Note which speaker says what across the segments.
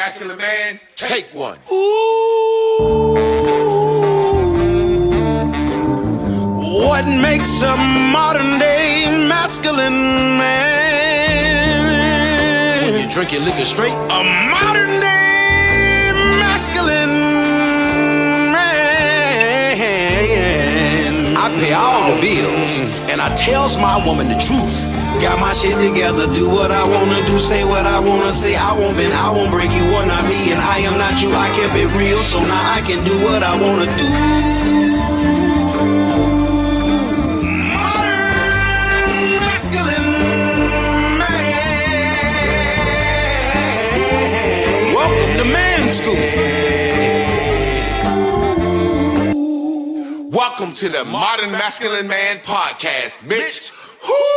Speaker 1: masculine man, take one.
Speaker 2: What makes a modern day masculine man? When you drink your liquor straight, a modern day masculine man. I pay all the bills and I tells my woman the truth. Got my shit together, do what I wanna do, say what I wanna say. I won't break you, are not me, and I am not you. I kept it real, so now I can do what I wanna do. Modern masculine man. Welcome to Man School.
Speaker 1: Welcome to the Modern Masculine Man Podcast, Mitch. Woo!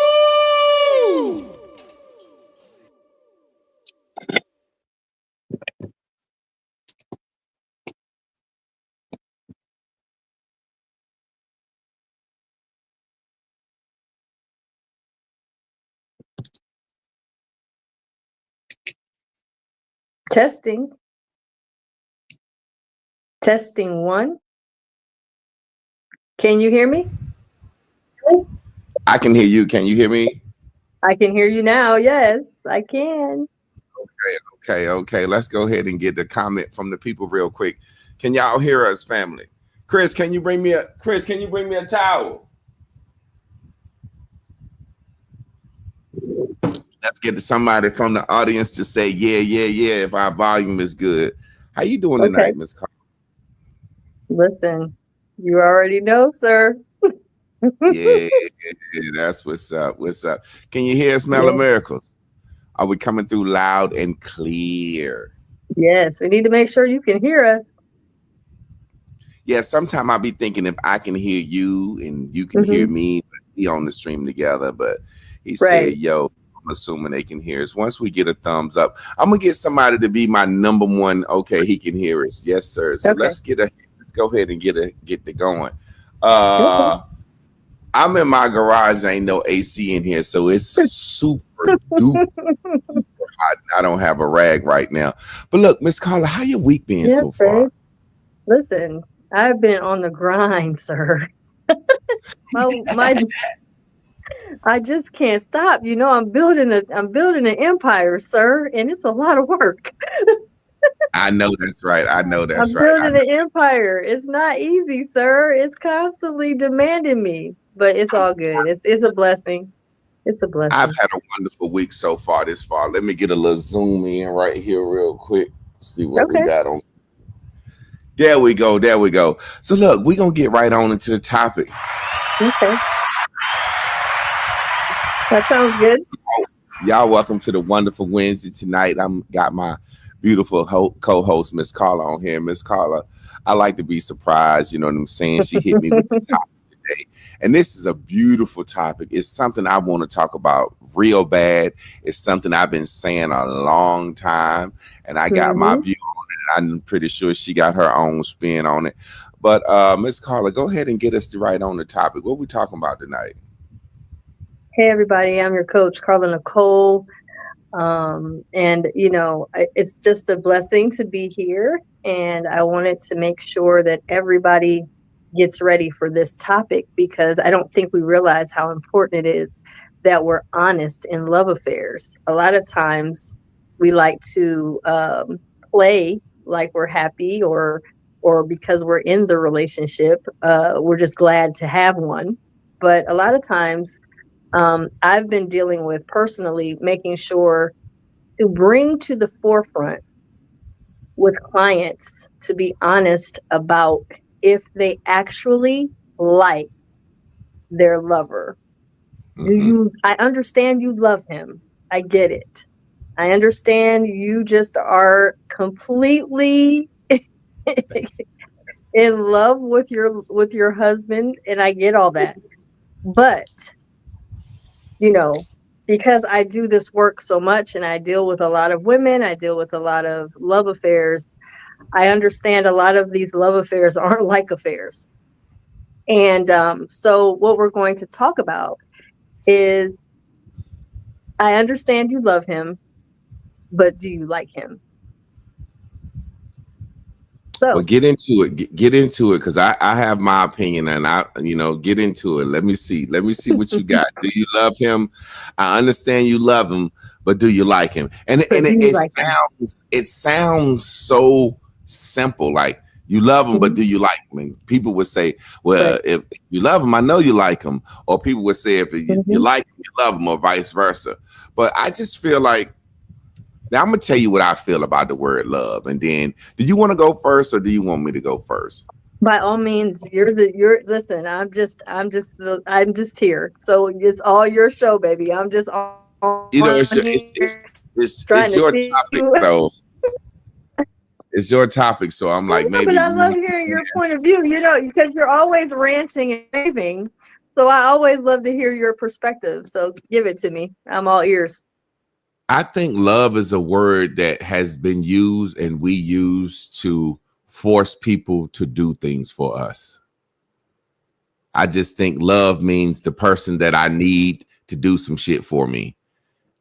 Speaker 3: Testing. Testing 1. Can you hear me?
Speaker 1: I can hear you. Can you hear me?
Speaker 3: I can hear you now. Yes, I can.
Speaker 1: Okay. Let's go ahead and get the comment from the people real quick. Can y'all hear us, family? Chris, can you bring me a towel? Let's get to somebody from the audience to say, yeah, if our volume is good. How you doing tonight, Miss Carl?
Speaker 3: Listen, you already know, sir.
Speaker 1: Yeah, that's what's up. Can you hear Smell of Miracles? Are we coming through loud and clear?
Speaker 3: Yes, we need to make sure you can hear us.
Speaker 1: Yeah, sometimes I'll be thinking if I can hear you and you can hear me, be on the stream together. But he said, yo, I'm assuming they can hear us. Once we get a thumbs up, I'm gonna get somebody to be my number one. Okay, he can hear us. Yes, sir. So let's go ahead and get it going. I'm in my garage. Ain't no AC in here, so it's super duper hot. I don't have a rag right now. But look, Miss Carla, how your week been so far?
Speaker 3: Babe. Listen, I've been on the grind, sir. I just can't stop. You know, I'm building an empire, sir, and it's a lot of work.
Speaker 1: I know that's right.
Speaker 3: I'm building an empire. It's not easy, sir. It's constantly demanding me, but it's all good. It's a blessing. It's a blessing.
Speaker 1: I've had a wonderful week so far this far. Let me get a little zoom in right here real quick. See what we got on. There we go. So look, we're going to get right on into the topic.
Speaker 3: Okay. That sounds good.
Speaker 1: Y'all welcome to the wonderful Wednesday tonight. Got my beautiful co-host, Miss Carla, on here. Miss Carla, I like to be surprised. You know what I'm saying? She hit me with the topic today. And this is a beautiful topic. It's something I want to talk about real bad. It's something I've been saying a long time. And I got my view on it. And I'm pretty sure she got her own spin on it. But Miss Carla, go ahead and get us right on the topic. What are we talking about tonight?
Speaker 3: Hey, everybody. I'm your coach, Carla Nicole. And, you know, it's just a blessing to be here. And I wanted to make sure that everybody gets ready for this topic, because I don't think we realize how important it is that we're honest in love affairs. A lot of times we like to play like we're happy or because we're in the relationship, we're just glad to have one. But a lot of times I've been dealing with personally making sure to bring to the forefront with clients to be honest about if they actually like their lover. I understand you love him. I get it. I understand you just are completely in love with your husband, and I get all that. But, you know, because I do this work so much and I deal with a lot of women, I deal with a lot of love affairs, I understand a lot of these love affairs aren't like affairs. And so what we're going to talk about is, I understand you love him, but do you like him?
Speaker 1: Well,
Speaker 3: So,
Speaker 1: get into it. Get into it, because I have my opinion, and get into it. Let me see. Let me see what you got. Do you love him? I understand you love him, but do you like him? And
Speaker 3: but do
Speaker 1: it,
Speaker 3: you
Speaker 1: it
Speaker 3: like him?
Speaker 1: sounds so simple. Like, you love him, but
Speaker 3: Mhm.
Speaker 1: do you like him? And people would say, well,
Speaker 3: Right.
Speaker 1: if you love him, I know you like him. Or people would say, if you
Speaker 3: Hmm.
Speaker 1: like him, you love him, or vice versa. But I just feel like, now I'm gonna tell you what I feel about the word love, and then, do you want to go first, or do you want me to go first?
Speaker 3: By all means, you're listen, I'm just here. So it's all your show, baby. I'm just on here
Speaker 1: It's your,
Speaker 3: trying to
Speaker 1: it's
Speaker 3: see
Speaker 1: your topic, so it's your topic. So I'm
Speaker 3: I
Speaker 1: like,
Speaker 3: know, but
Speaker 1: maybe
Speaker 3: I love hearing your point of view, because you're always ranting and raving. So I always love to hear your perspective. So give it to me. I'm all ears.
Speaker 1: I think love is a word that has been used, and we use to force people to do things for us. I just think love means the person that I need to do some shit for me.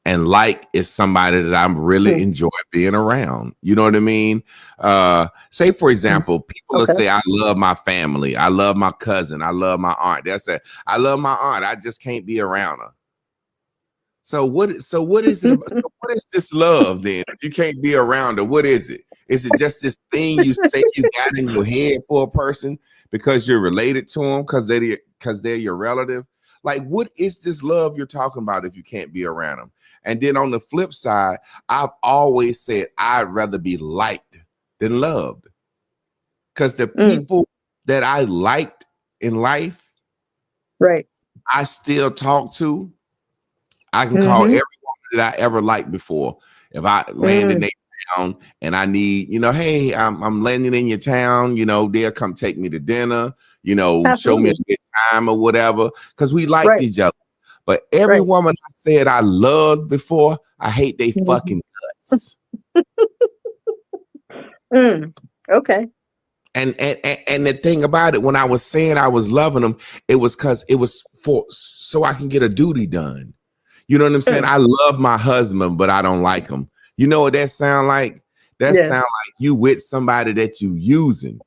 Speaker 1: And like is somebody that I'm really
Speaker 3: Hmm.
Speaker 1: enjoy being around. You know what I mean? Say, for example, people will
Speaker 3: Okay.
Speaker 1: say, I love my family, I love my cousin, I love my aunt. That's it. I love my aunt, I just can't be around her. So what is it about? So what is this love then? If you can't be around her, what is it? Is it just this thing you say you got in your head for a person because you're related to them, because they're your relative? Like, what is this love you're talking about if you can't be around them? And then on the flip side, I've always said I'd rather be liked than loved, because the
Speaker 3: Mm,
Speaker 1: people that I liked in life,
Speaker 3: right.
Speaker 1: I still talk to. I can call every
Speaker 3: Mm-hmm.
Speaker 1: woman that I ever liked before. If I land in
Speaker 3: Mm,
Speaker 1: their town and I need, hey, I'm landing in your town, they'll come take me to dinner, show me a
Speaker 3: absolutely.
Speaker 1: good time or whatever, because we liked
Speaker 3: Right.
Speaker 1: each other. But every
Speaker 3: Right.
Speaker 1: woman I said I loved before, I hate they
Speaker 3: Mhm.
Speaker 1: fucking guts.
Speaker 3: Mm, okay.
Speaker 1: And the thing about it, when I was saying I was loving them, it was because it was for so I can get a duty done. You know what I'm saying?
Speaker 3: Mm,
Speaker 1: I love my husband, but I don't like him. You know what that sound like? That sound
Speaker 3: yes.
Speaker 1: like you with somebody that you using,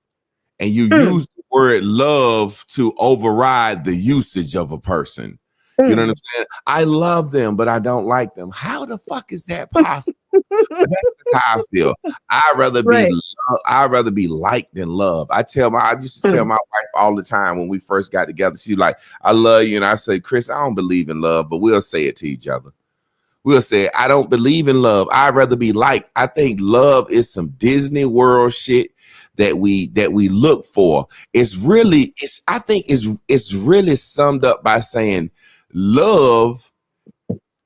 Speaker 1: and you
Speaker 3: Mm,
Speaker 1: use the word love to override the usage of a person. You know what I'm
Speaker 3: mm.
Speaker 1: saying? I love them, but I don't like them. How the fuck is that possible? But that's just how I feel. I'd rather be
Speaker 3: Right.
Speaker 1: I'd rather be liked than loved. I used to tell
Speaker 3: Mm,
Speaker 1: my wife all the time when we first got together. She's like, I love you. And I say, Chris, I don't believe in love, but we'll say it to each other. We'll say, I don't believe in love. I'd rather be liked. I think love is some Disney World shit that we look for. I think it's really summed up by saying love,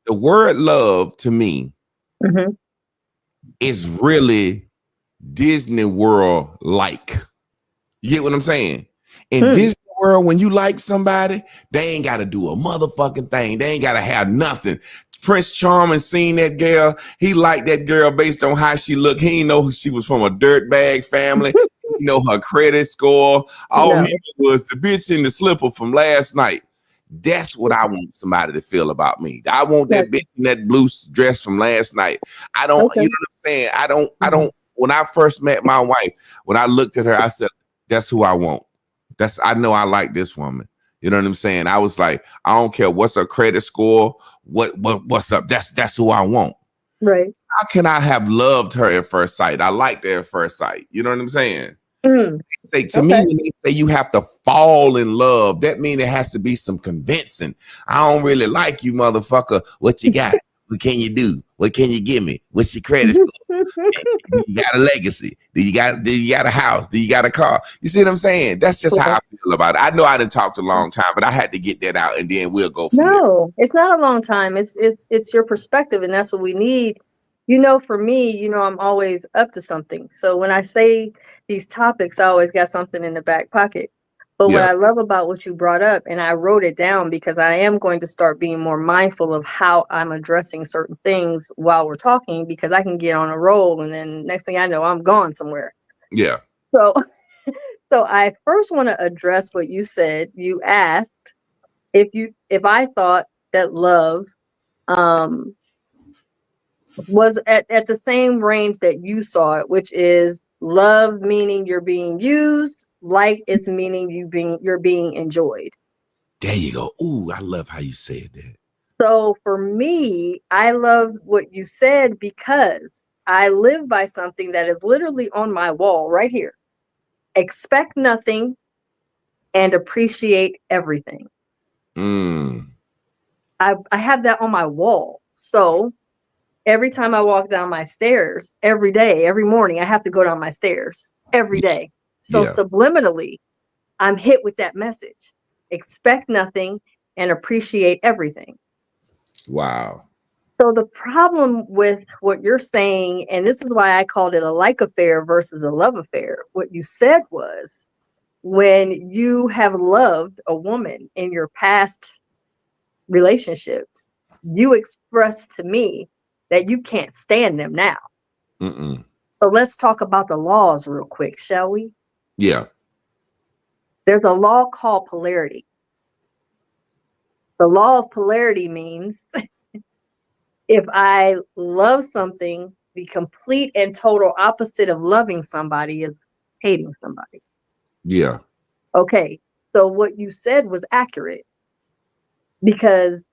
Speaker 1: the word love to me
Speaker 3: mhm,
Speaker 1: is really Disney World like. You get what I'm saying? In
Speaker 3: mm.
Speaker 1: Disney World, when you like somebody, they ain't got to do a motherfucking thing. They ain't got to have nothing. Prince Charming seen that girl. He liked that girl based on how she looked. He didn't know she was from a dirtbag family. He know her credit score. All he
Speaker 3: No.
Speaker 1: knew was the bitch in the slipper from last night. That's what I want somebody to feel about me. I want that
Speaker 3: Gotcha.
Speaker 1: bitch in that blue dress from last night. I don't, you know
Speaker 3: Okay.
Speaker 1: what I'm saying? I
Speaker 3: Mhm.
Speaker 1: don't, when I first met my wife, when I looked at her, I said, that's who I want. I know I like this woman. You know what I'm saying? I was like, I don't care what's her credit score, what's up. That's who I want.
Speaker 3: Right.
Speaker 1: How can I have loved her at first sight? I liked her at first sight. You know what I'm saying?
Speaker 3: Mm,
Speaker 1: Say to me,
Speaker 3: okay.
Speaker 1: when they say you have to fall in love, that means it has to be some convincing. I don't really like you, motherfucker. What you got? What can you do? What can you give me? What's your credit score? Do you got a legacy? Do you got a house? Do you got a car? You see what I'm saying? That's just how
Speaker 3: Yeah.
Speaker 1: I feel about it. I know I didn't talk a long time, but I had to get that out, and then we'll go from there.
Speaker 3: No, it's not a long time. It's your perspective, and that's what we need. For me, I'm always up to something. So when I say these topics, I always got something in the back pocket. But what
Speaker 1: Yeah,
Speaker 3: I love about what you brought up, and I wrote it down because I am going to start being more mindful of how I'm addressing certain things while we're talking, because I can get on a roll and then next thing I know, I'm gone somewhere.
Speaker 1: yeah.
Speaker 3: So so I first want to address what you said. You asked if I thought that love um was at the same range that you saw it, which is love meaning you're being used, like it's meaning you're being enjoyed.
Speaker 1: There you go. Ooh, I love how you said that.
Speaker 3: So for me, I love what you said because I live by something that is literally on my wall right here. Expect nothing and appreciate everything.
Speaker 1: Mm.
Speaker 3: I have that on my wall. So every time I walk down my stairs, every day, every morning, I have to go down my stairs every day. So
Speaker 1: Yeah.
Speaker 3: subliminally, I'm hit with that message. Expect nothing and appreciate everything.
Speaker 1: Wow.
Speaker 3: So the problem with what you're saying, and this is why I called it a like affair versus a love affair, what you said was when you have loved a woman in your past relationships, you expressed to me that you can't stand them now.
Speaker 1: Mm-mm.
Speaker 3: So let's talk about the laws real quick, shall we?
Speaker 1: Yeah.
Speaker 3: There's a law called polarity. The law of polarity means if I love something, the complete and total opposite of loving somebody is hating somebody.
Speaker 1: Yeah.
Speaker 3: Okay, so what you said was accurate because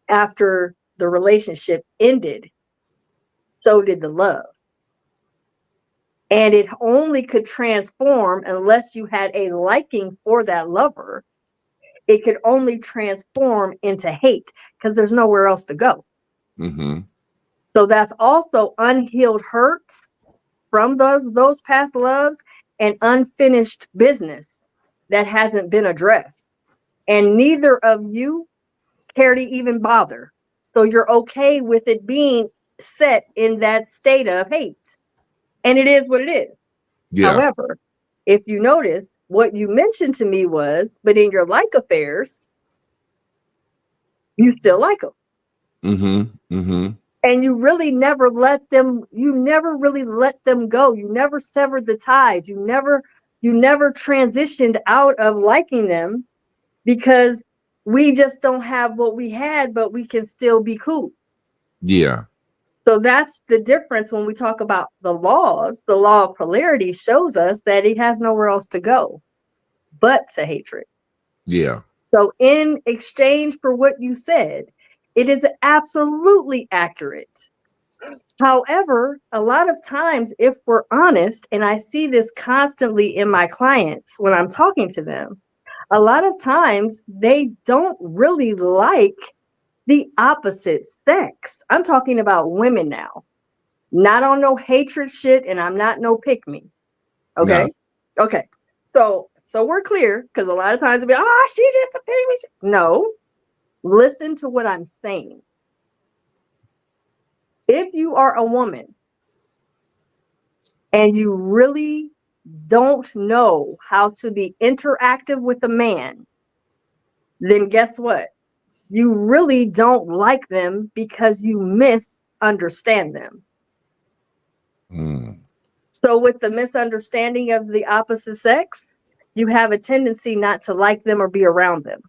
Speaker 3: after the relationship ended, so did the love. And it only could transform unless you had a liking for that lover. It could only transform into hate because there's nowhere else to go.
Speaker 1: Mm-hmm.
Speaker 3: So that's also unhealed hurts from those past loves and unfinished business that hasn't been addressed. And neither of you care to even bother. So you're okay with it being set in that state of hate. And it is what it is.
Speaker 1: Yeah.
Speaker 3: However, if you notice, what you mentioned to me was, but in your like affairs, you still like them.
Speaker 1: Mm-hmm. Mm-hmm.
Speaker 3: And you really never let them, you never really let them go. You never severed the ties. You never transitioned out of liking them because we just don't have what we had, but we can still be cool.
Speaker 1: Yeah.
Speaker 3: So that's the difference when we talk about the laws. The law of polarity shows us that it has nowhere else to go but to hatred.
Speaker 1: Yeah.
Speaker 3: So, in exchange for what you said, it is absolutely accurate. However, a lot of times, if we're honest, and I see this constantly in my clients when I'm talking to them, a lot of times they don't really like the opposite sex. I'm talking about women now, not on no hatred shit, and I'm not no pick me.
Speaker 1: No.
Speaker 3: Okay. Okay. So we're clear because a lot of times it'll be, oh, she just a pick me. No, listen to what I'm saying. If you are a woman and you really don't know how to be interactive with a man, then guess what? You really don't like them because you misunderstand them.
Speaker 1: Mm.
Speaker 3: So, with the misunderstanding of the opposite sex, you have a tendency not to like them or be around them.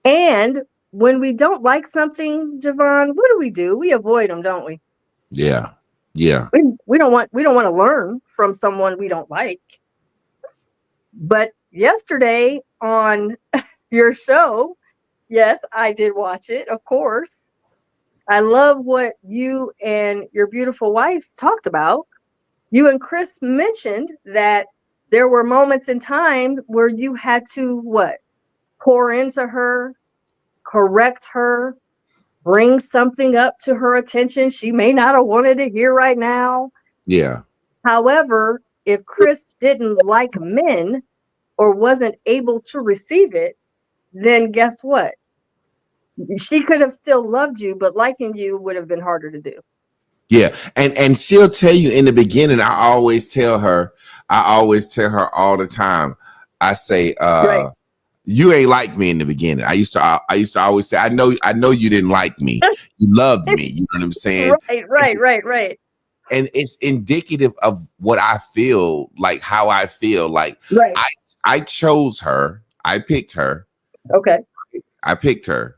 Speaker 3: And when we don't like something, Javon, what do? We avoid them, don't we?
Speaker 1: Yeah. Yeah.
Speaker 3: We don't want to learn from someone we don't like. But yesterday on your show, yes, I did watch it, of course. I love what you and your beautiful wife talked about. You and Chris mentioned that there were moments in time where you had to what? Pour into her, correct her, bring something up to her attention she may not have wanted to hear right now.
Speaker 1: Yeah.
Speaker 3: However, if Chris didn't like men or wasn't able to receive it, then guess what? She could have still loved you, but liking you would have been harder to do.
Speaker 1: Yeah. And she'll tell you in the beginning, I always tell her all the time. I say,
Speaker 3: Right.
Speaker 1: you ain't like me in the beginning. I used to always say, I know you didn't like me. You loved me. You know what I'm saying?
Speaker 3: Right.
Speaker 1: And it's indicative of what I feel, like how I feel. Like
Speaker 3: Right.
Speaker 1: I chose her. I picked her.
Speaker 3: Okay.
Speaker 1: I picked her.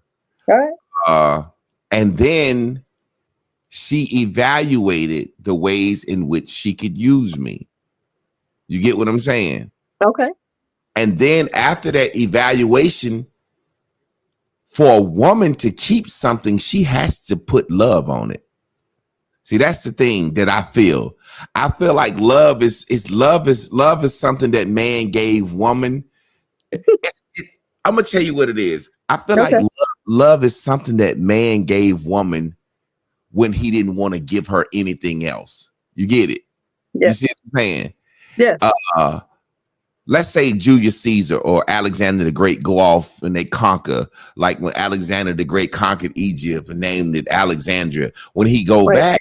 Speaker 3: All right.
Speaker 1: Uh, and then she evaluated the ways in which she could use me. You get what I'm saying?
Speaker 3: Okay.
Speaker 1: And then after that evaluation, for a woman to keep something, she has to put love on it. See, that's the thing that I feel. I feel like love is something that man gave woman. I'm gonna tell you what it is. I feel like
Speaker 3: Okay.
Speaker 1: love is something that man gave woman when he didn't want to give her anything else. You get it? You
Speaker 3: Yes.
Speaker 1: see what I'm saying?
Speaker 3: Yes.
Speaker 1: Let's say Julius Caesar or Alexander the Great go off and they conquer, like when Alexander the Great conquered Egypt and named it Alexandria. When he go
Speaker 3: Right.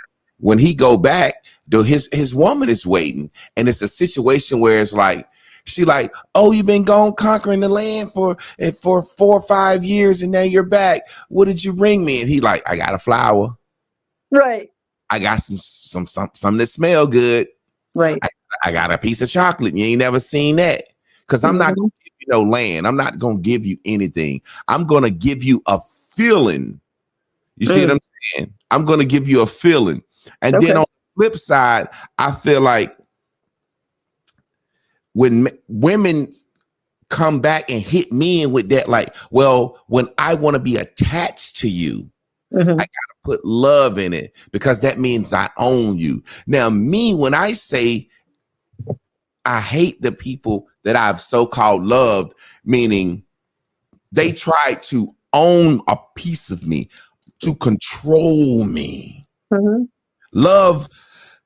Speaker 1: back, though his woman is waiting, and it's a situation where it's like she like, oh, you've been gone conquering the land for 4 or 5 years, and now you're back. What did you bring me? And he like, I got a flower.
Speaker 3: Right.
Speaker 1: I got some that smell good.
Speaker 3: Right.
Speaker 1: I got a piece of chocolate. You ain't never seen that. Because I'm not going to give you no land. I'm not going to give you anything. I'm going to give you a feeling. You see what I'm saying? I'm going to give you a feeling. And then on the flip side, I feel like when women come back and hit me in with that, like, well, when I want to be attached to you, I got to put love in it because that means I own you. Now, me, when I say I hate the people that I've so-called loved, meaning they tried to own a piece of me, to control me.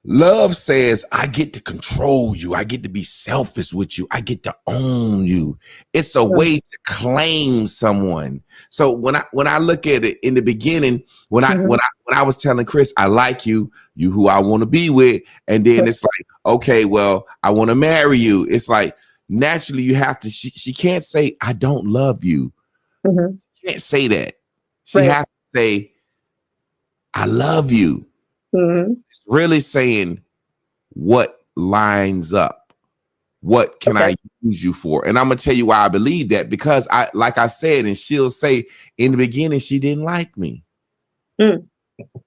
Speaker 1: Love says, I get to control you. I get to be selfish with you. I get to own you. It's a way to claim someone. So when I look at it in the beginning, when I was telling Chris, I like you who I want to be with, and then it's like, okay, well, I want to marry you. It's like naturally you have to. She can't say I don't love you. She can't say that. She has to say I love you. It's really saying what lines up. What can I use you for? And I'm gonna tell you why I believe that, because like I said, and she'll say in the beginning she didn't like me.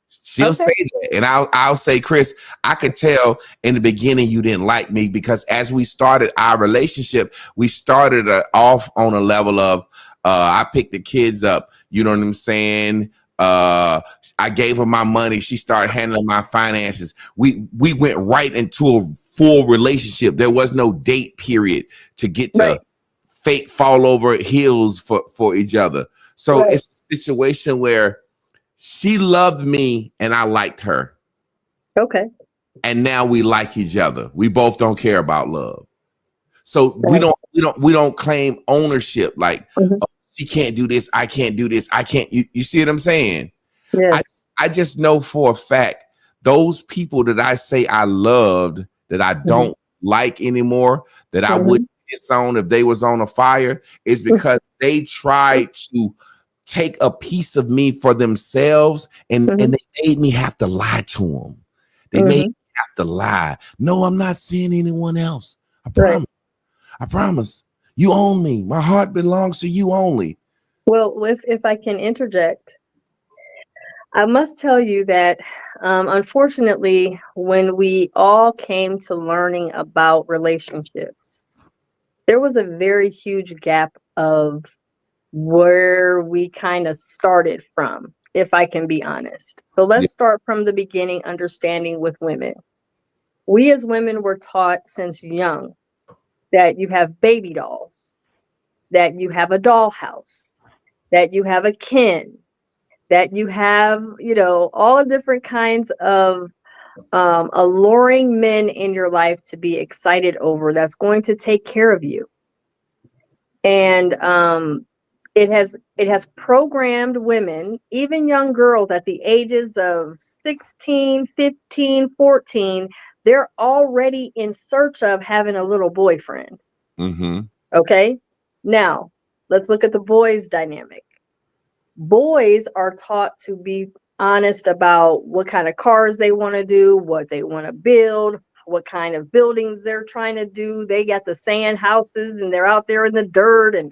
Speaker 1: She'll say that, and I'll say, Chris, I could tell in the beginning you didn't like me, because as we started our relationship, we started off on a level of I picked the kids up. You know what I'm saying? I gave her my money. She started handling my finances. We went right into a full relationship. There was no date period to get to fake fall over heels for each other. So it's a situation where she loved me and I liked her.
Speaker 3: Okay.
Speaker 1: And now we like each other. We both don't care about love. So we don't claim ownership. Like, oh, she can't do this. I can't do this. I can't. You see what I'm saying?
Speaker 3: Yes.
Speaker 1: I just know for a fact those people that I say I loved that I don't like anymore, that I wouldn't disown if they was on a fire, is because they tried to take a piece of me for themselves, and they made me have to lie to them. They made me have to lie. No, I'm not seeing anyone else. I promise. I promise. You own me. My heart belongs to you only.
Speaker 3: Well, if I can interject, I must tell you that unfortunately, when we all came to learning about relationships, there was a very huge gap of where we kind of started from, if I can be honest. So let's start from the beginning, understanding with women. We as women were taught since young that you have baby dolls, that you have a dollhouse, that you have a kin, that you have, all different kinds of alluring men in your life to be excited over, that's going to take care of you. And it has programmed women, even young girls at the ages of 16, 15, 14, they're already in search of having a little boyfriend. Okay. Now let's look at the boys dynamic. Boys are taught to be honest about what kind of cars they want to do, what they want to build, what kind of buildings they're trying to do. They got the sand houses and they're out there in the dirt. And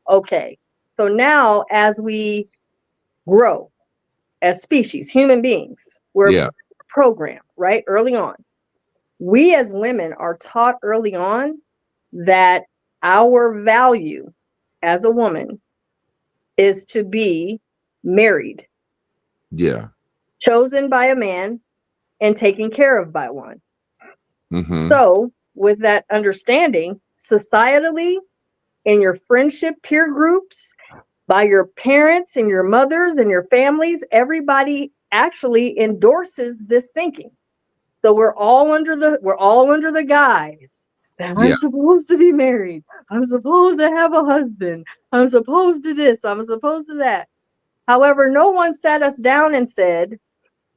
Speaker 3: okay. So now as we grow as species, human beings, We're programmed, right? Early on. We as women are taught early on that our value as a woman is to be married, chosen by a man, and taken care of by one. So, with that understanding, societally, in your friendship peer groups, by your parents and your mothers and your families, everybody actually endorses this thinking. So we're all under the guise that I'm supposed to be married. I'm supposed to have a husband. I'm supposed to this. I'm supposed to that. However, no one sat us down and said,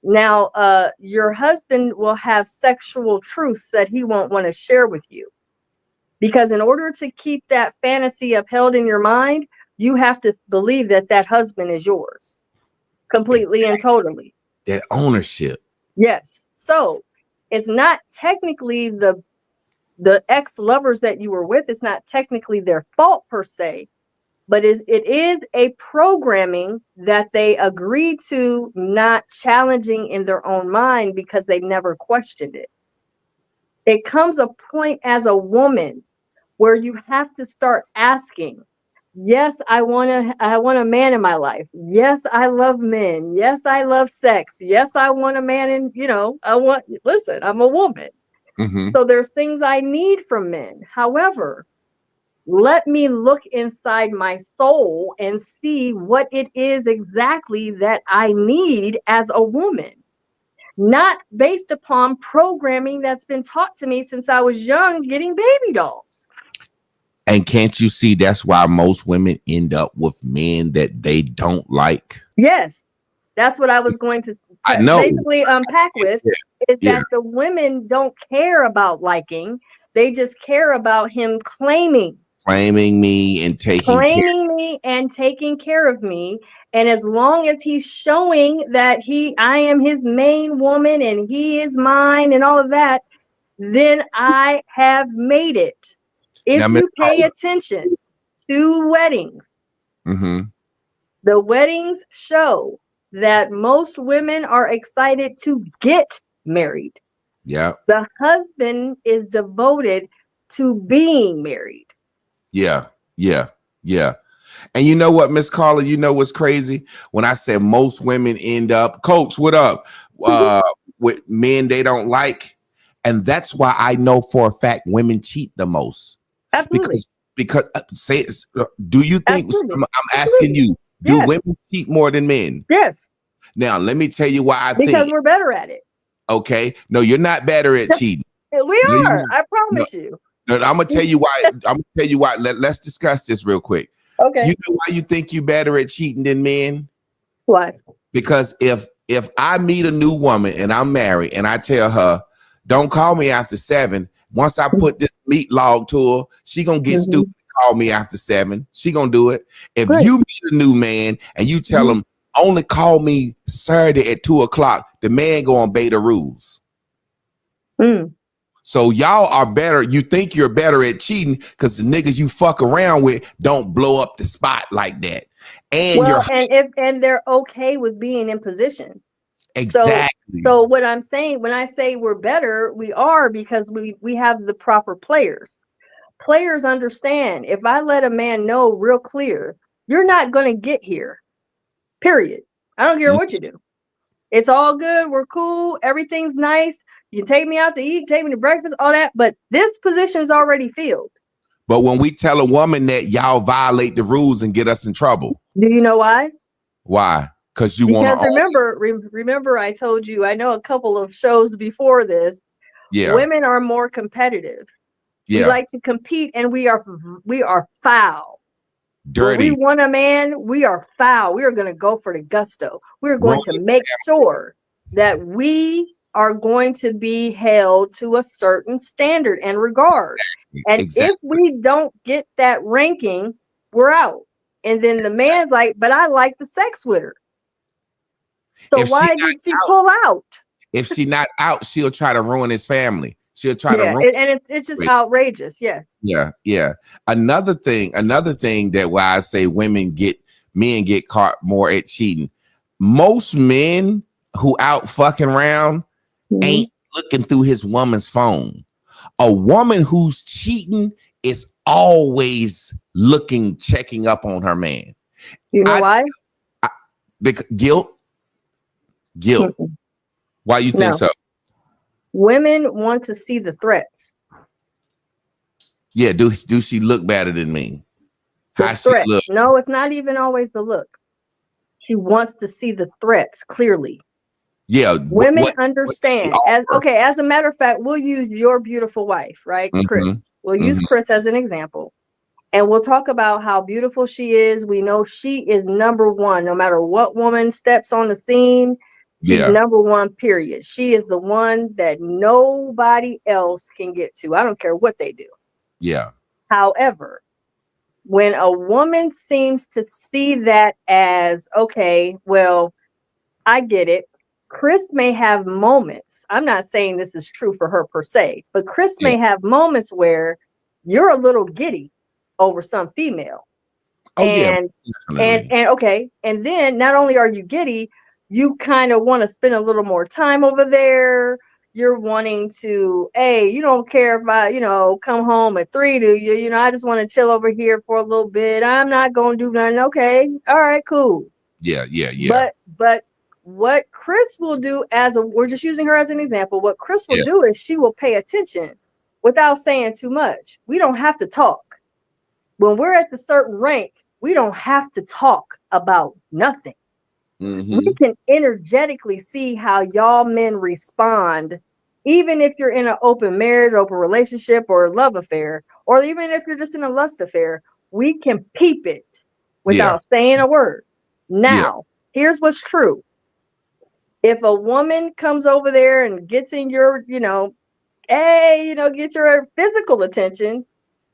Speaker 3: now, your husband will have sexual truths that he won't want to share with you. Because in order to keep that fantasy upheld in your mind, you have to believe that that husband is yours completely and totally.
Speaker 1: That ownership.
Speaker 3: Yes. So it's not technically the ex-lovers that you were with. It's not technically their fault per se. But it is a programming that they agreed to, not challenging in their own mind because they never questioned it. It comes a point as a woman where you have to start asking, yes, I want a man in my life. Yes, I love men. Yes, I love sex. Yes, I want a man in, listen, I'm a woman. So there's things I need from men. However, let me look inside my soul and see what it is exactly that I need as a woman, not based upon programming that's been taught to me since I was young, getting baby dolls.
Speaker 1: And can't you see that's why most women end up with men that they don't like?
Speaker 3: Yes, that's what I was going to basically unpack with, is that the women don't care about liking. They just care about him claiming
Speaker 1: me and taking
Speaker 3: care of me. And as long as he's showing that I am his main woman and he is mine and all of that, then I have made it. If you pay attention to weddings, the weddings show that most women are excited to get married.
Speaker 1: Yeah.
Speaker 3: The husband is devoted to being married.
Speaker 1: Yeah. And you know what, Miss Carla, you know what's crazy? When I said most women end up, Coach, what up? With men they don't like. And that's why I know for a fact women cheat the most.
Speaker 3: Absolutely.
Speaker 1: Because do you think, I'm asking you, do women cheat more than men?
Speaker 3: Yes.
Speaker 1: Now, let me tell you why I think.
Speaker 3: Because we're better at it.
Speaker 1: Okay. No, you're not better at cheating.
Speaker 3: We are. I promise you.
Speaker 1: No, I'm gonna tell you why. Let's discuss this real quick.
Speaker 3: Okay.
Speaker 1: You know why you think you better at cheating than men?
Speaker 3: Why?
Speaker 1: Because if I meet a new woman and I'm married and I tell her, don't call me after 7. Once I put this meat log to her, she gonna get stupid to call me after 7. She gonna do it. If you meet a new man and you tell him, only call me Saturday at 2:00, the man gonna obey the rules. So y'all are better. You think you're better at cheating because the niggas you fuck around with don't blow up the spot like that. And
Speaker 3: and they're okay with being in position.
Speaker 1: Exactly.
Speaker 3: So what I'm saying, when I say we're better, we are, because we have the proper players. Players understand, if I let a man know real clear, you're not going to get here. Period. I don't care what you do. It's all good. We're cool. Everything's nice. You can take me out to eat, take me to breakfast, all that. But this position's already filled.
Speaker 1: But when we tell a woman that, y'all violate the rules and get us in trouble.
Speaker 3: Do you know why?
Speaker 1: Why? Because you want
Speaker 3: to. Remember, I told you, I know a couple of shows before this. Yeah. Women are more competitive. Yeah. We like to compete, and we are foul.
Speaker 1: Dirty.
Speaker 3: When we want a man, we are foul. We are going to go for the gusto. We're going to make sure that we are going to be held to a certain standard and regard. And if we don't get that ranking, we're out. And then the man's like, but I like the sex with her. So why did she pull out?
Speaker 1: If she's not out, she'll try to ruin his family. She'll try to ruin
Speaker 3: and it's just outrageous. Yes.
Speaker 1: Yeah. Another thing that why I say men get caught more at cheating. Most men who out fucking around
Speaker 3: Mhm.
Speaker 1: ain't looking through his woman's phone. A woman who's cheating is always looking, checking up on her man.
Speaker 3: You know
Speaker 1: I,
Speaker 3: why?
Speaker 1: I because guilt.
Speaker 3: Mm-mm.
Speaker 1: Why you think
Speaker 3: No.
Speaker 1: so?
Speaker 3: Women want to see the threats.
Speaker 1: Yeah, do she look better than me?
Speaker 3: The
Speaker 1: How she
Speaker 3: threats.
Speaker 1: look?
Speaker 3: No, it's not even always the look. She wants to see the threats clearly.
Speaker 1: Yeah,
Speaker 3: Women
Speaker 1: what does she
Speaker 3: understand.
Speaker 1: offer?
Speaker 3: As a matter of fact, we'll use your beautiful wife, right?
Speaker 1: Mm-hmm,
Speaker 3: Chris. We'll use
Speaker 1: mm-hmm.
Speaker 3: Chris as an example. And we'll talk about how beautiful she is. We know she is number one. No matter what woman steps on the scene, she's
Speaker 1: Yeah,
Speaker 3: number one, period. She is the one that nobody else can get to. I don't care what they do.
Speaker 1: yeah,
Speaker 3: However, when a woman seems to see that as, okay, well, I get it. Chris may have moments. I'm not saying this is true for her per se, but Chris
Speaker 1: yeah.
Speaker 3: may have moments where you're a little giddy over some female.
Speaker 1: Oh yeah,
Speaker 3: And
Speaker 1: definitely.
Speaker 3: okay, and then not only are you giddy, you kind of want to spend a little more time over there. You're wanting to, hey, you don't care if I, come home at 3, do you? I just want to chill over here for a little bit. I'm not gonna do nothing. Okay, all right, cool.
Speaker 1: Yeah, yeah, yeah,
Speaker 3: But what Chris will do, we're just using her as an example. What Chris will
Speaker 1: yeah,
Speaker 3: do is she will pay attention without saying too much. We don't have to talk. When we're at the certain rank, we don't have to talk about nothing. We
Speaker 1: mm-hmm.
Speaker 3: can energetically see how y'all men respond, even if you're in an open marriage, open relationship, or a love affair, or even if you're just in a lust affair. We can peep it
Speaker 1: Yeah,
Speaker 3: without saying a word.
Speaker 1: yeah,
Speaker 3: Now, here's what's true. If a woman comes over there and gets in your, hey, get your physical attention,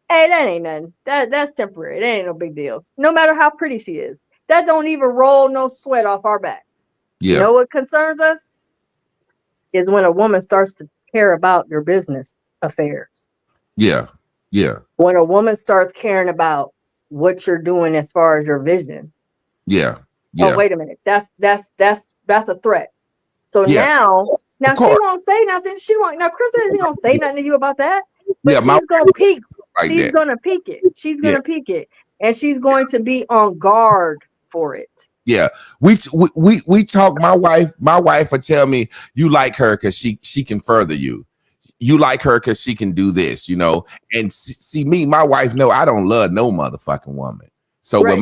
Speaker 3: hey, that ain't nothing. That's temporary. That ain't no big deal. No matter how pretty she is. That don't even roll no sweat off our back. You
Speaker 1: yeah,
Speaker 3: know what concerns us is when a woman starts to care about your business affairs.
Speaker 1: yeah, yeah,
Speaker 3: When a woman starts caring about what you're doing as far as your vision.
Speaker 1: yeah,
Speaker 3: Oh,
Speaker 1: yeah,
Speaker 3: wait a minute. That's a threat. So
Speaker 1: yeah. Of
Speaker 3: now she
Speaker 1: course.
Speaker 3: won't say nothing. Now Chris isn't gonna say nothing to you about that, but
Speaker 1: Yeah, my
Speaker 3: she's gonna peek.
Speaker 1: like
Speaker 3: She's
Speaker 1: that.
Speaker 3: gonna peek it. She's
Speaker 1: Yeah,
Speaker 3: gonna peek it, and she's going to be on guard for it.
Speaker 1: yeah. We talk. My wife would tell me you like her because she can further you. You like her because she can do this, And see me, my wife know I don't love no motherfucking woman. So when
Speaker 3: Right.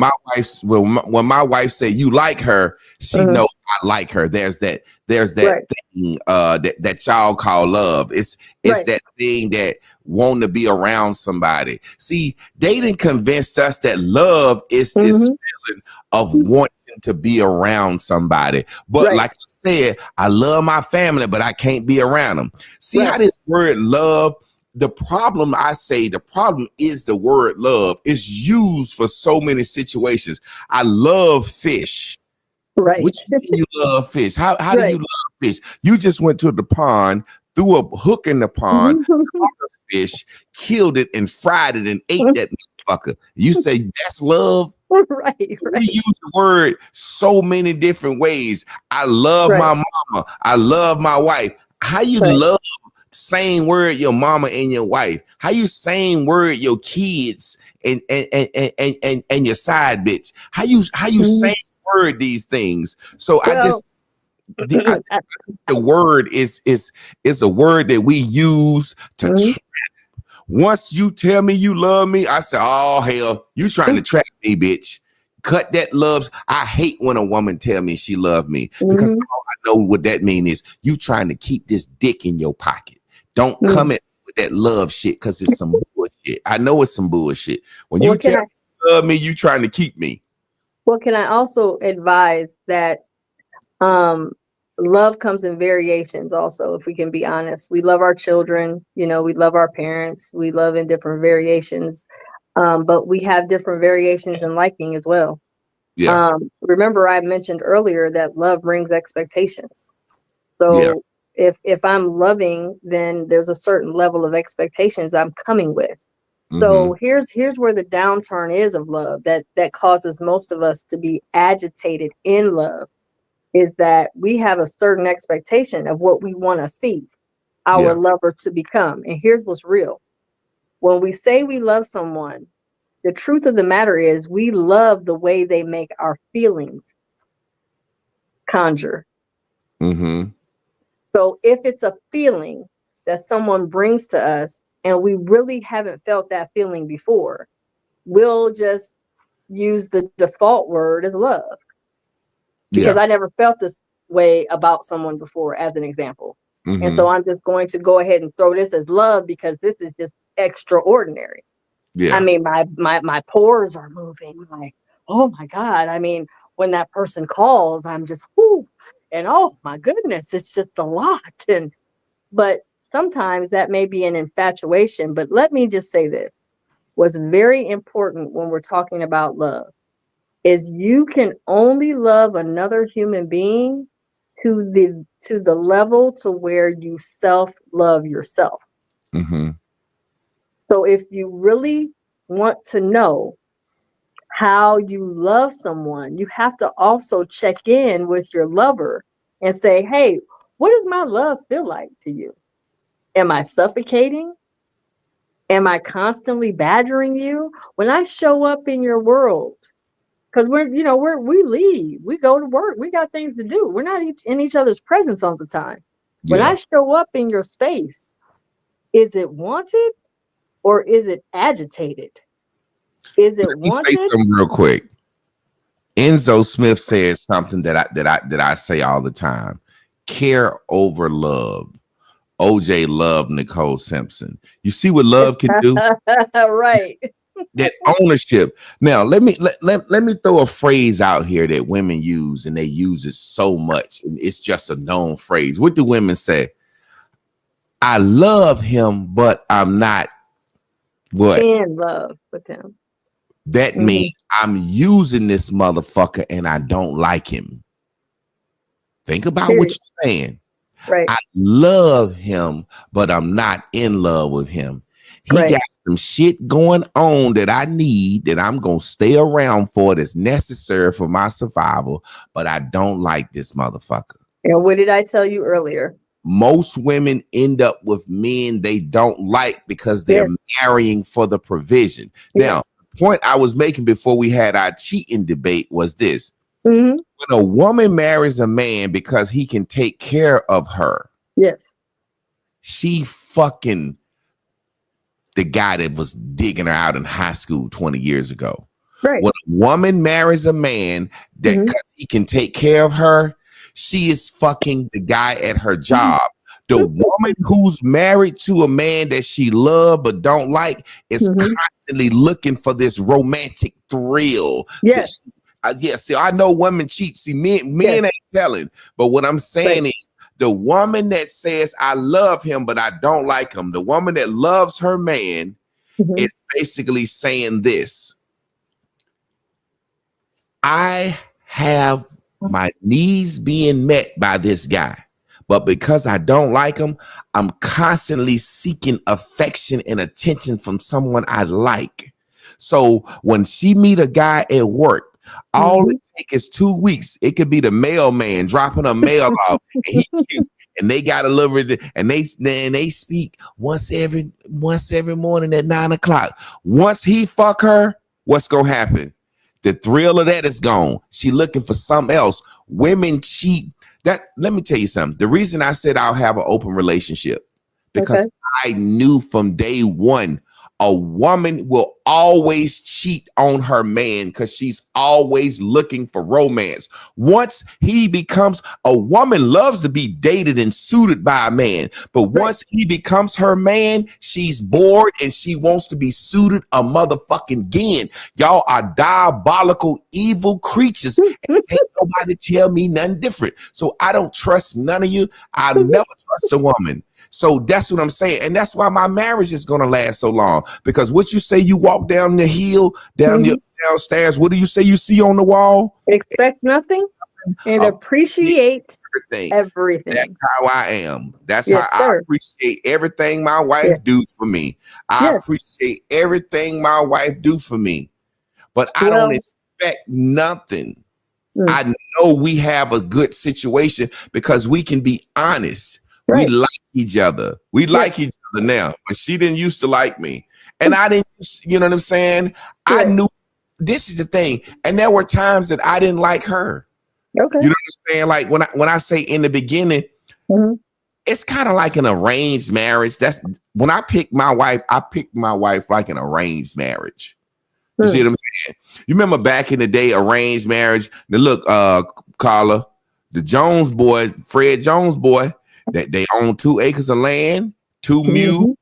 Speaker 1: when my wife say you like her, she
Speaker 3: Mhm.
Speaker 1: know I like her. There's that
Speaker 3: Right.
Speaker 1: thing that y'all call love. It's
Speaker 3: Right.
Speaker 1: that thing that want to be around somebody. See, they didn't convince us that love is this
Speaker 3: Mhm.
Speaker 1: feeling of wanting to be around somebody. But
Speaker 3: Right.
Speaker 1: like I said, I love my family, but I can't be around them. See
Speaker 3: Right.
Speaker 1: how this word love, the problem is the word love is used for so many situations. I love fish.
Speaker 3: Right.
Speaker 1: Which mean you love fish? How do you
Speaker 3: Right.
Speaker 1: love fish? You just went to the pond, threw a hook in the pond, caught a fish, killed it, and fried it and ate that motherfucker. You say that's love?
Speaker 3: Right.
Speaker 1: We
Speaker 3: Right.
Speaker 1: use the word so many different ways. I love
Speaker 3: Right.
Speaker 1: my mama. I love my wife. How you
Speaker 3: Right.
Speaker 1: love same word your mama and your wife? How you same word your kids and your side bitch? How you
Speaker 3: Mhm.
Speaker 1: same word these things? So I
Speaker 3: Well,
Speaker 1: just the word is a word that we use to
Speaker 3: mhm.
Speaker 1: once you tell me you love me, I say, oh hell, you trying to trap me, bitch. Cut that loves. I hate when a woman tell me she love me because
Speaker 3: Mhm.
Speaker 1: all I know what that mean is you trying to keep this dick in your pocket. Don't come
Speaker 3: Mhm.
Speaker 1: at me with that love shit because it's some bullshit. I know it's some bullshit. When you
Speaker 3: What
Speaker 1: tell
Speaker 3: can I
Speaker 1: me you love me, you trying to keep me.
Speaker 3: what can I also advise that um love comes in variations also, if we can be honest. We love our children, we love our parents, we love in different variations. But we have different variations in liking as well.
Speaker 1: Yeah,
Speaker 3: Remember I mentioned earlier that love brings expectations.
Speaker 1: yeah,
Speaker 3: So if I'm loving, then there's a certain level of expectations I'm coming with.
Speaker 1: mm-hmm,
Speaker 3: So here's where the downturn is of love that causes most of us to be agitated in love. is that we have a certain expectation of what we want to see our
Speaker 1: Yeah.
Speaker 3: lover to become. And here's what's real. When we say we love someone, the truth of the matter is we love the way they make our feelings conjure.
Speaker 1: Mm-hmm.
Speaker 3: So if it's a feeling that someone brings to us and we really haven't felt that feeling before, we'll just use the default word as love, because
Speaker 1: Yeah.
Speaker 3: I never felt this way about someone before, as an example. And
Speaker 1: Mm-hmm.
Speaker 3: so I'm just going to go ahead and throw this as love because this is just extraordinary. I
Speaker 1: Yeah.
Speaker 3: mean, my pores are moving. Like, oh my God. I mean, when that person calls, I'm just whoo, and oh my goodness, it's just a lot. And but sometimes that may be an infatuation. But let me just say this. What's very important when we're talking about love is you can only love another human being to the level to where you self love yourself.
Speaker 1: Mm-hmm.
Speaker 3: So if you really want to know how you love someone, you have to also check in with your lover and say, hey, what does my love feel like to you? Am I suffocating? Am I constantly badgering you? When I show up in your world, because we leave, we go to work, we got things to do. We're not in each other's presence all the time. When I
Speaker 1: Yeah.
Speaker 3: show up in your space, is it wanted or is it agitated? Is it
Speaker 1: Let me say
Speaker 3: wanted?
Speaker 1: something real quick. Enzo Smith says something that I say all the time. Care over love. OJ loved Nicole Simpson. You see what love can do?
Speaker 3: Right.
Speaker 1: That ownership. Now, let me throw a phrase out here that women use, and they use it so much, and it's just a known phrase. What do women say? I love him, but I'm not what?
Speaker 3: In love with him.
Speaker 1: That
Speaker 3: Hmm.
Speaker 1: means I'm using this motherfucker and I don't like him. Think about what
Speaker 3: Period.
Speaker 1: you're saying.
Speaker 3: Right.
Speaker 1: I love him, but I'm not in love with him. He
Speaker 3: Right.
Speaker 1: got some shit going on that I need, that I'm going to stay around for, that's necessary for my survival, but I don't like this motherfucker.
Speaker 3: And what did I tell you earlier?
Speaker 1: Most women end up with men they don't like because they're
Speaker 3: Yes.
Speaker 1: marrying for the provision. Now,
Speaker 3: Yes.
Speaker 1: the point I was making before we had our cheating debate was this.
Speaker 3: Hmm.
Speaker 1: When a woman marries a man because he can take care of her,
Speaker 3: Yes.
Speaker 1: she fucking the guy that was digging her out in high school 20 years ago.
Speaker 3: Right.
Speaker 1: When a woman marries a man that
Speaker 3: Hmm.
Speaker 1: because he can take care of her, she is fucking the guy at her job. The woman who's married to a man that she love but don't like is
Speaker 3: Hmm.
Speaker 1: constantly looking for this romantic thrill.
Speaker 3: Yes.
Speaker 1: Yeah, see, I know women cheat. See, men
Speaker 3: Yes.
Speaker 1: ain't telling. But what I'm saying
Speaker 3: Right.
Speaker 1: is the woman that says, I love him, but I don't like him, the woman that loves her man
Speaker 3: Hmm.
Speaker 1: is basically saying this. I have my needs being met by this guy, but because I don't like him, I'm constantly seeking affection and attention from someone I like. So when she meet a guy at work, all
Speaker 3: Hmm.
Speaker 1: it takes is 2 weeks. It could be the mailman dropping a mail off, and he cute, and they got a little bit, and they speak once every morning at 9 o'clock. Once he fuck her, what's gonna happen? The thrill of that is gone. She looking for something else. Women cheat. That let me tell you something. The reason I said I'll have an open relationship
Speaker 3: Okay.
Speaker 1: because I knew from day one a woman will always cheat on her man because she's always looking for romance. Once he becomes a woman loves to be dated and suited by a man, but
Speaker 3: Right.
Speaker 1: once he becomes her man, she's bored and she wants to be suited a motherfucking again. Y'all are diabolical, evil creatures. Ain't nobody tell me nothing different. So I don't trust none of you. I never trust a woman. So that's what I'm saying. And that's why my marriage is going to last so long. Because what you say, you walk down the hill,
Speaker 3: Hmm.
Speaker 1: downstairs, what do you say you see on the wall?
Speaker 3: Expect nothing and
Speaker 1: Appreciate
Speaker 3: appreciate
Speaker 1: everything. That's
Speaker 3: everything.
Speaker 1: how I am. That's
Speaker 3: Yes,
Speaker 1: how I
Speaker 3: sir.
Speaker 1: appreciate everything my
Speaker 3: Yes.
Speaker 1: wife do for me. I
Speaker 3: Yes.
Speaker 1: appreciate everything my wife do for me. But I don't
Speaker 3: Well,
Speaker 1: expect nothing.
Speaker 3: Mm.
Speaker 1: I know we have a good situation because we can be honest. We
Speaker 3: Right.
Speaker 1: like each other. We
Speaker 3: Yeah.
Speaker 1: like each other now, but she didn't used to like me. And I didn't, you know what I'm saying? I
Speaker 3: Right.
Speaker 1: knew this is the thing. And there were times that I didn't like her.
Speaker 3: Okay.
Speaker 1: You know what I'm saying? Like when I say in the beginning,
Speaker 3: Mhm.
Speaker 1: it's kind of like an arranged marriage. That's when I picked my wife like an arranged marriage. You see
Speaker 3: Mm.
Speaker 1: what I'm saying? You remember back in the day, arranged marriage. Now look, Carla, the Jones boy, Fred Jones boy, that they own 2 acres of land, 2 mules.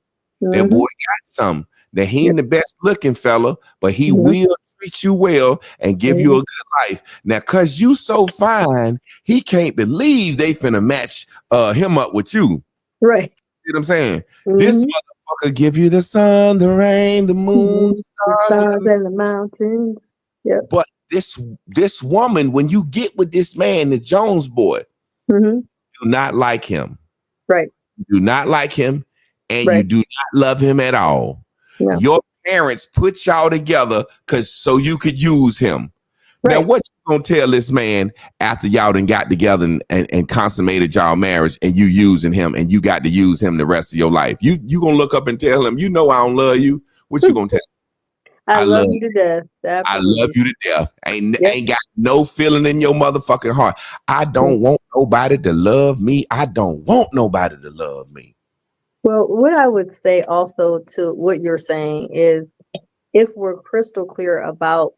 Speaker 3: Mhm.
Speaker 1: That boy
Speaker 3: Mhm.
Speaker 1: got some. That he
Speaker 3: Yep.
Speaker 1: ain't the best looking fella, but he
Speaker 3: Mhm.
Speaker 1: will treat you well and give you a
Speaker 3: Mhm.
Speaker 1: good life. Now, cause you so fine, he can't believe they finna match him up with you.
Speaker 3: Right.
Speaker 1: See what I'm saying? This
Speaker 3: Mhm.
Speaker 1: motherfucker give you the sun, the rain, the moon,
Speaker 3: Mhm.
Speaker 1: the
Speaker 3: The
Speaker 1: stars, and
Speaker 3: stars
Speaker 1: the
Speaker 3: and the mountains. Yep.
Speaker 1: but this woman, when you get with this man, the Jones boy,
Speaker 3: Mhm.
Speaker 1: do not like him.
Speaker 3: Right.
Speaker 1: You do not like him, and you
Speaker 3: Right.
Speaker 1: do not love him at all.
Speaker 3: No.
Speaker 1: Your parents put y'all together because so you could use him. Now,
Speaker 3: Right.
Speaker 1: what you gonna tell this man after y'all done got together and consummated y'all marriage and you using him and you got to use him the rest of your life? You gonna look up and tell him, you know I don't love you. What you gonna tell him?
Speaker 3: I
Speaker 1: I
Speaker 3: love
Speaker 1: love
Speaker 3: you to death.
Speaker 1: I love
Speaker 3: Absolutely.
Speaker 1: you to death.
Speaker 3: Yep.
Speaker 1: Ain't got no feeling in your motherfucking heart. I
Speaker 3: Yep.
Speaker 1: don't want nobody to love me. I don't want nobody to love me.
Speaker 3: Well, what I would say also to what you're saying is if we're crystal clear about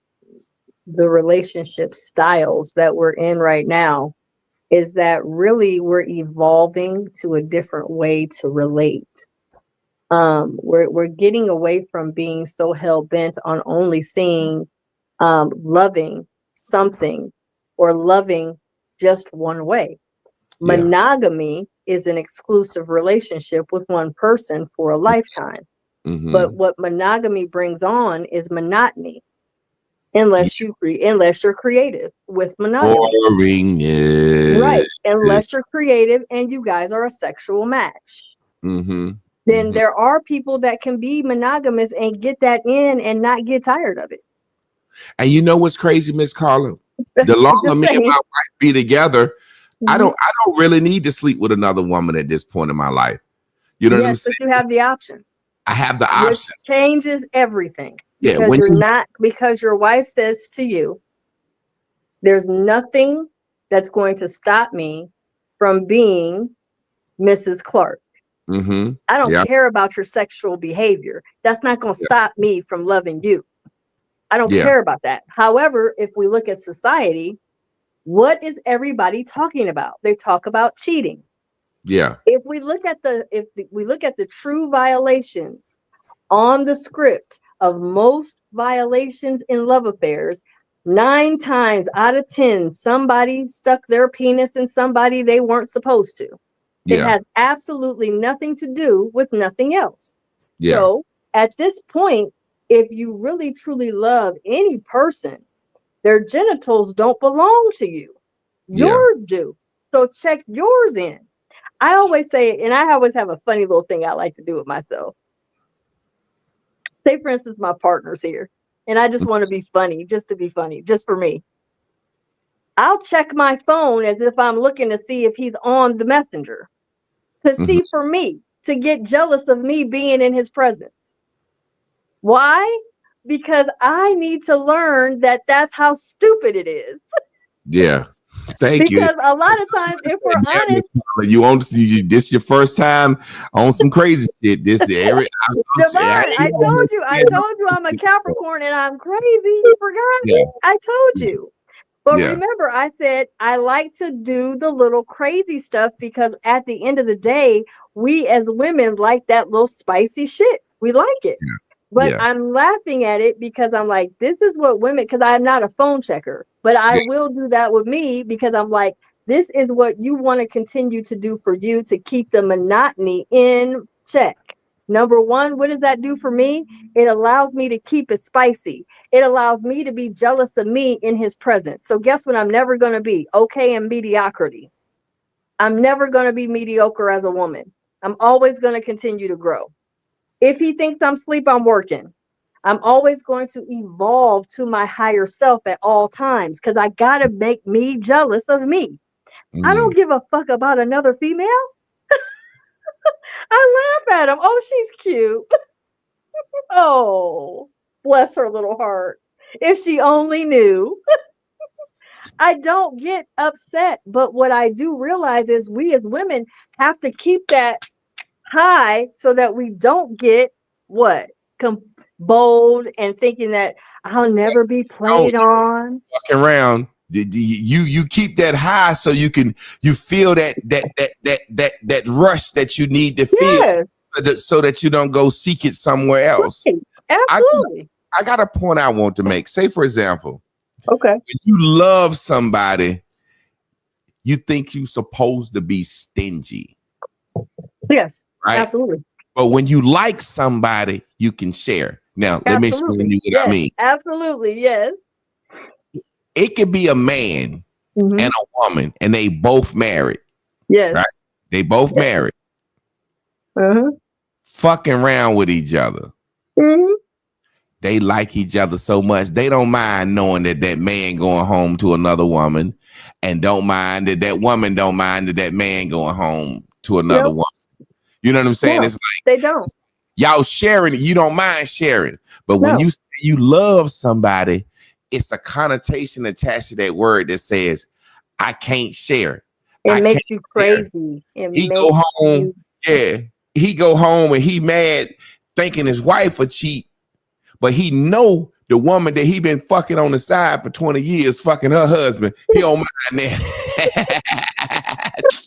Speaker 3: the relationship styles that we're in right now, is that really we're evolving to a different way to relate. We're getting away from being so hell bent on only seeing loving something or loving just one way.
Speaker 1: Yeah.
Speaker 3: Monogamy is an exclusive relationship with one person for a lifetime. But
Speaker 1: Mm-hmm.
Speaker 3: what monogamy brings on is monotony,
Speaker 1: Yeah.
Speaker 3: unless you're creative with monogamy.
Speaker 1: Boringness.
Speaker 3: Right. Unless you're creative and you guys are a sexual match.
Speaker 1: Mm-hmm.
Speaker 3: Then
Speaker 1: Mm-hmm.
Speaker 3: there are people that can be monogamous and get that in and not get tired of it.
Speaker 1: And you know what's crazy, Miss Carla? The longer
Speaker 3: Just
Speaker 1: me and
Speaker 3: saying.
Speaker 1: my wife be together, I
Speaker 3: Mhm.
Speaker 1: don't really need to sleep with another woman at this point in my life. You know what I'm
Speaker 3: Yes,
Speaker 1: saying?
Speaker 3: but you have the option,
Speaker 1: I have the
Speaker 3: which
Speaker 1: option.
Speaker 3: changes everything
Speaker 1: Yeah.
Speaker 3: because
Speaker 1: When
Speaker 3: you're
Speaker 1: you
Speaker 3: not, because your wife says to you, there's nothing that's going to stop me from being Mrs. Clark.
Speaker 1: mm-hmm.
Speaker 3: I don't
Speaker 1: Yeah.
Speaker 3: care about your sexual behavior. That's not going to
Speaker 1: Yeah.
Speaker 3: stop me from loving you. I don't
Speaker 1: Yeah.
Speaker 3: care about that. However, if we look at society, what is everybody talking about? They talk about cheating.
Speaker 1: Yeah.
Speaker 3: We look at the true violations on the script of most violations in love affairs, 9 times out of 10, somebody stuck their penis in somebody they weren't supposed to. It
Speaker 1: Yeah.
Speaker 3: has absolutely nothing to do with nothing else.
Speaker 1: Yeah.
Speaker 3: So at this point, if you really truly love any person, their genitals don't belong to you.
Speaker 1: Yeah.
Speaker 3: Yours do. So check yours in. I always say, and I always have a funny little thing I like to do with myself. Say, for instance, my partner's here, and I just want to be funny, just to be funny, just for me. I'll check my phone as if I'm looking to see if he's on the messenger, to
Speaker 1: Mm-hmm.
Speaker 3: see for me, to get jealous of me being in his presence. Why? Because I need to learn that that's how stupid it is.
Speaker 1: Yeah. Thank you.
Speaker 3: Because a lot of times, if we're
Speaker 1: Yeah, Miss
Speaker 3: honest,
Speaker 1: Paula, you on this your first time on some crazy shit. This every I
Speaker 3: Devon,
Speaker 1: ain't
Speaker 3: I told you I'm a Capricorn and I'm crazy. You forgot?
Speaker 1: yeah,
Speaker 3: I told you. But
Speaker 1: yeah,
Speaker 3: remember, I said I like to do the little crazy stuff because at the end of the day, we as women like that little spicy shit. We like it. But
Speaker 1: yeah,
Speaker 3: I'm laughing at it because I'm like, this is what women, because I'm not a phone checker, but I
Speaker 1: yeah,
Speaker 3: will do that with me because I'm like, this is what you want to continue to do for you to keep the monotony in check. Number one, what does that do for me? It allows me to keep it spicy. It allows me to be jealous of me in his presence. So guess what? I'm never going to be okay in mediocrity. I'm never going to be mediocre as a woman. I'm always going to continue to grow. If he thinks I'm asleep, I'm working. I'm always going to evolve to my higher self at all times because I got to make me jealous of me. I
Speaker 1: Mm.
Speaker 3: don't give a fuck about another female. I laugh at them. Oh, she's cute. Oh, bless her little heart. If she only knew. I don't get upset. But what I do realize is we as women have to keep that high so that we don't get what? Bold and thinking that I'll never be
Speaker 1: Don't
Speaker 3: played on.
Speaker 1: walk around. You keep that high so you feel that rush that you need to feel
Speaker 3: Yes,
Speaker 1: so that you don't go seek it somewhere else.
Speaker 3: right.
Speaker 1: I
Speaker 3: Absolutely.
Speaker 1: I got a point I want to make. Say, for example,
Speaker 3: Okay.
Speaker 1: when you love somebody, you think you're supposed to be stingy,
Speaker 3: Yes,
Speaker 1: right?
Speaker 3: absolutely.
Speaker 1: But when you like somebody, you can share. Now, let me explain to
Speaker 3: Absolutely.
Speaker 1: you what I
Speaker 3: Yes,
Speaker 1: mean.
Speaker 3: absolutely. Yes.
Speaker 1: It could be a man
Speaker 3: Hmm.
Speaker 1: and a woman, and they both married,
Speaker 3: Yes.
Speaker 1: right? They both
Speaker 3: Yes.
Speaker 1: married,
Speaker 3: Uh-huh.
Speaker 1: fucking around with each other.
Speaker 3: Hmm.
Speaker 1: They like each other so much, they don't mind knowing that man going home to another woman, and don't mind that woman don't mind that man going home to another
Speaker 3: Yep.
Speaker 1: woman. You know what I'm saying?
Speaker 3: No,
Speaker 1: It's like
Speaker 3: they don't.
Speaker 1: y'all sharing it. You don't mind sharing. But when
Speaker 3: No.
Speaker 1: you love somebody, it's a connotation attached to that word that says, I can't share.
Speaker 3: It
Speaker 1: I can't
Speaker 3: makes you
Speaker 1: share.
Speaker 3: crazy. It
Speaker 1: He go
Speaker 3: makes
Speaker 1: home.
Speaker 3: you.
Speaker 1: Yeah. He go home and he mad thinking his wife a cheat, but he know the woman that he been fucking on the side for 20 years, fucking her husband. He don't mind that.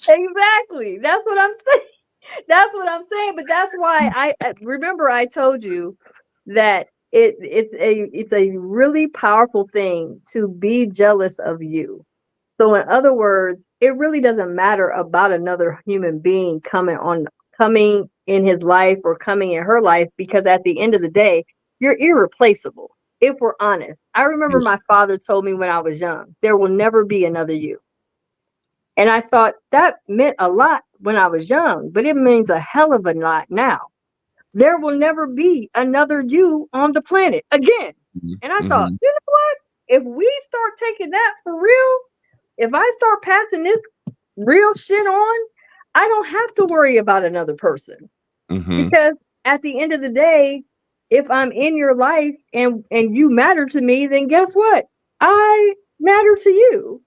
Speaker 3: Exactly. That's what I'm saying. That's what I'm saying. But that's why I remember I told you that it's a really powerful thing to be jealous of you. So in other words, it really doesn't matter about another human being coming in his life or coming in her life, because at the end of the day, you're irreplaceable. If we're honest. I remember my father told me when I was young, there will never be another you. And I thought that meant a lot when I was young, but it means a hell of a lot now. There will never be another you on the planet again. And I thought,
Speaker 1: Mhm.
Speaker 3: you know what? If we start taking that for real, if I start passing this real shit on, I don't have to worry about another person.
Speaker 1: Mhm.
Speaker 3: Because at the end of the day, if I'm in your life and you matter to me, then guess what? I matter to you.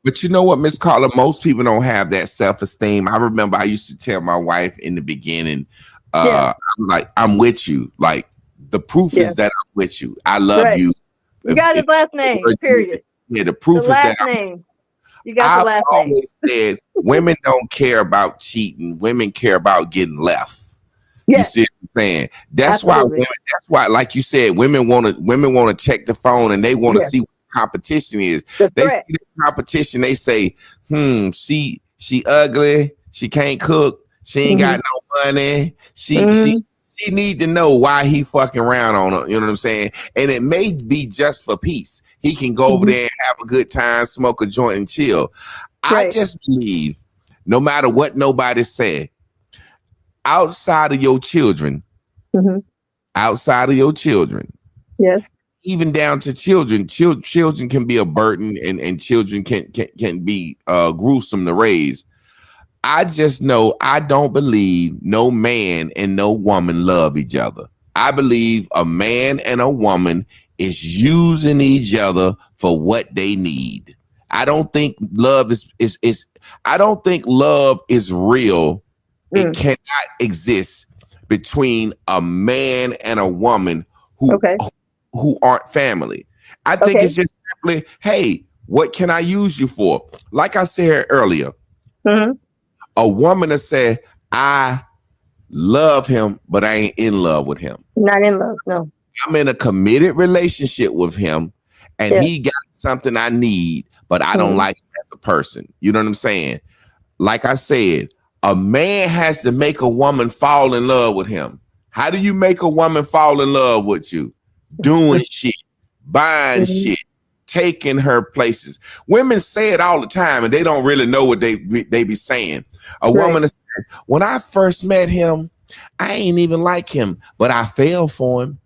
Speaker 1: But you know what, Miss Carla, most people don't have that self-esteem. I remember I used to tell my wife in the beginning,
Speaker 3: Yeah.
Speaker 1: I'm like, I'm with you. Like, the proof
Speaker 3: Yeah.
Speaker 1: is that I'm with you. I love
Speaker 3: Right.
Speaker 1: you.
Speaker 3: You got his last name, period.
Speaker 1: Yeah, the
Speaker 3: The
Speaker 1: proof is that
Speaker 3: last name. You got the
Speaker 1: I've
Speaker 3: last name.
Speaker 1: always said women don't care about cheating. Women care about getting left. You
Speaker 3: Yes,
Speaker 1: see what I'm saying? That's why
Speaker 3: absolutely.
Speaker 1: women, that's why, like you said, women want to check the phone and they want to
Speaker 3: Yes.
Speaker 1: see what competition is.
Speaker 3: The
Speaker 1: They see
Speaker 3: threat.
Speaker 1: the competition, they say, she ugly, she can't cook, she ain't got no money, she need to know why he fucking around on her. You know what I'm saying? And it may be just for peace. He can go over there and have a good time, smoke a joint and chill. I
Speaker 3: Right.
Speaker 1: just believe no matter what nobody said, outside of your children,
Speaker 3: Mhm.
Speaker 1: outside of your children,
Speaker 3: Yes.
Speaker 1: even down to children, children can be a burden, and children can be gruesome to raise. I just know I don't believe no man and no woman love each other. I believe a man and a woman is using each other for what they need. I don't think love is I don't think love is real. It
Speaker 3: Mm.
Speaker 1: cannot exist between a man and a woman who
Speaker 3: Okay.
Speaker 1: who aren't family. I think
Speaker 3: Okay.
Speaker 1: it's just simply, hey, what can I use you for? Like I said earlier,
Speaker 3: Hmm.
Speaker 1: a woman that said, I love him, but I ain't in love with him.
Speaker 3: Not in love. No.
Speaker 1: I'm in a committed relationship with him, and
Speaker 3: Yes.
Speaker 1: he got something I need, but I don't like him as a person. You know what I'm saying? Like I said, a man has to make a woman fall in love with him. How do you make a woman fall in love with you? Doing shit, buying shit, taking her places. Women say it all the time, and they don't really know what they be saying. A
Speaker 3: Right.
Speaker 1: woman is saying, when I first met him, I ain't even like him, but I fell for him.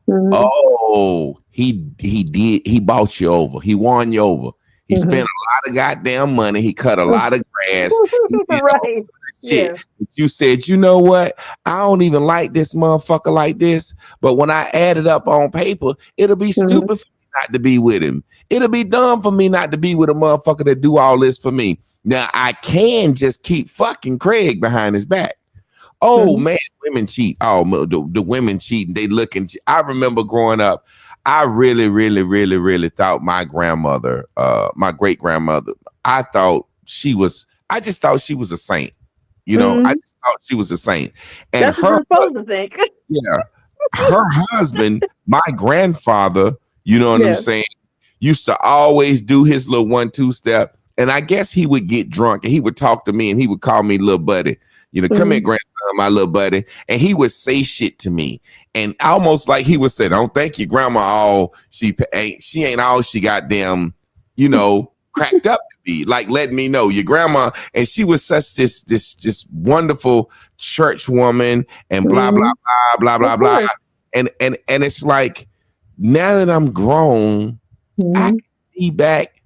Speaker 3: Mm-hmm.
Speaker 1: Oh, he did. He bought you over. He won you over. He
Speaker 3: Mm-hmm.
Speaker 1: spent a lot of goddamn money. He cut a lot of grass. He did all
Speaker 3: Right.
Speaker 1: that shit.
Speaker 3: Yeah.
Speaker 1: But you said, you know what? I don't even like this motherfucker like this. But when I add it up on paper, it'll be
Speaker 3: Mm-hmm.
Speaker 1: stupid for me not to be with him. It'll be dumb for me not to be with a motherfucker that do all this for me. Now I can just keep fucking Craig behind his back. Oh
Speaker 3: Mm-hmm.
Speaker 1: man, women cheat. Oh, the women cheating. They looking. I remember growing up. I really, really, really, really thought my grandmother, my great grandmother. I just thought she was a saint. You know,
Speaker 3: Mm-hmm.
Speaker 1: I just thought she was a saint. And
Speaker 3: That's what you're supposed to think.
Speaker 1: yeah, her husband, my grandfather. You know what I'm
Speaker 3: Yeah.
Speaker 1: saying? Used to always do his little 1-2 step, and I guess he would get drunk and he would talk to me and he would call me little buddy. You know, come here,
Speaker 3: Mm-hmm.
Speaker 1: grandson, my little buddy. And he would say shit to me. And almost like he would say, don't think your grandma all she ain't all she got them, you know, cracked up to be. Like letting me know your grandma, and she was such this wonderful church woman and blah,
Speaker 3: Mm-hmm.
Speaker 1: blah, blah, blah, blah,
Speaker 3: Of
Speaker 1: blah.
Speaker 3: course.
Speaker 1: And it's like now that I'm grown, I
Speaker 3: Mm-hmm.
Speaker 1: can see back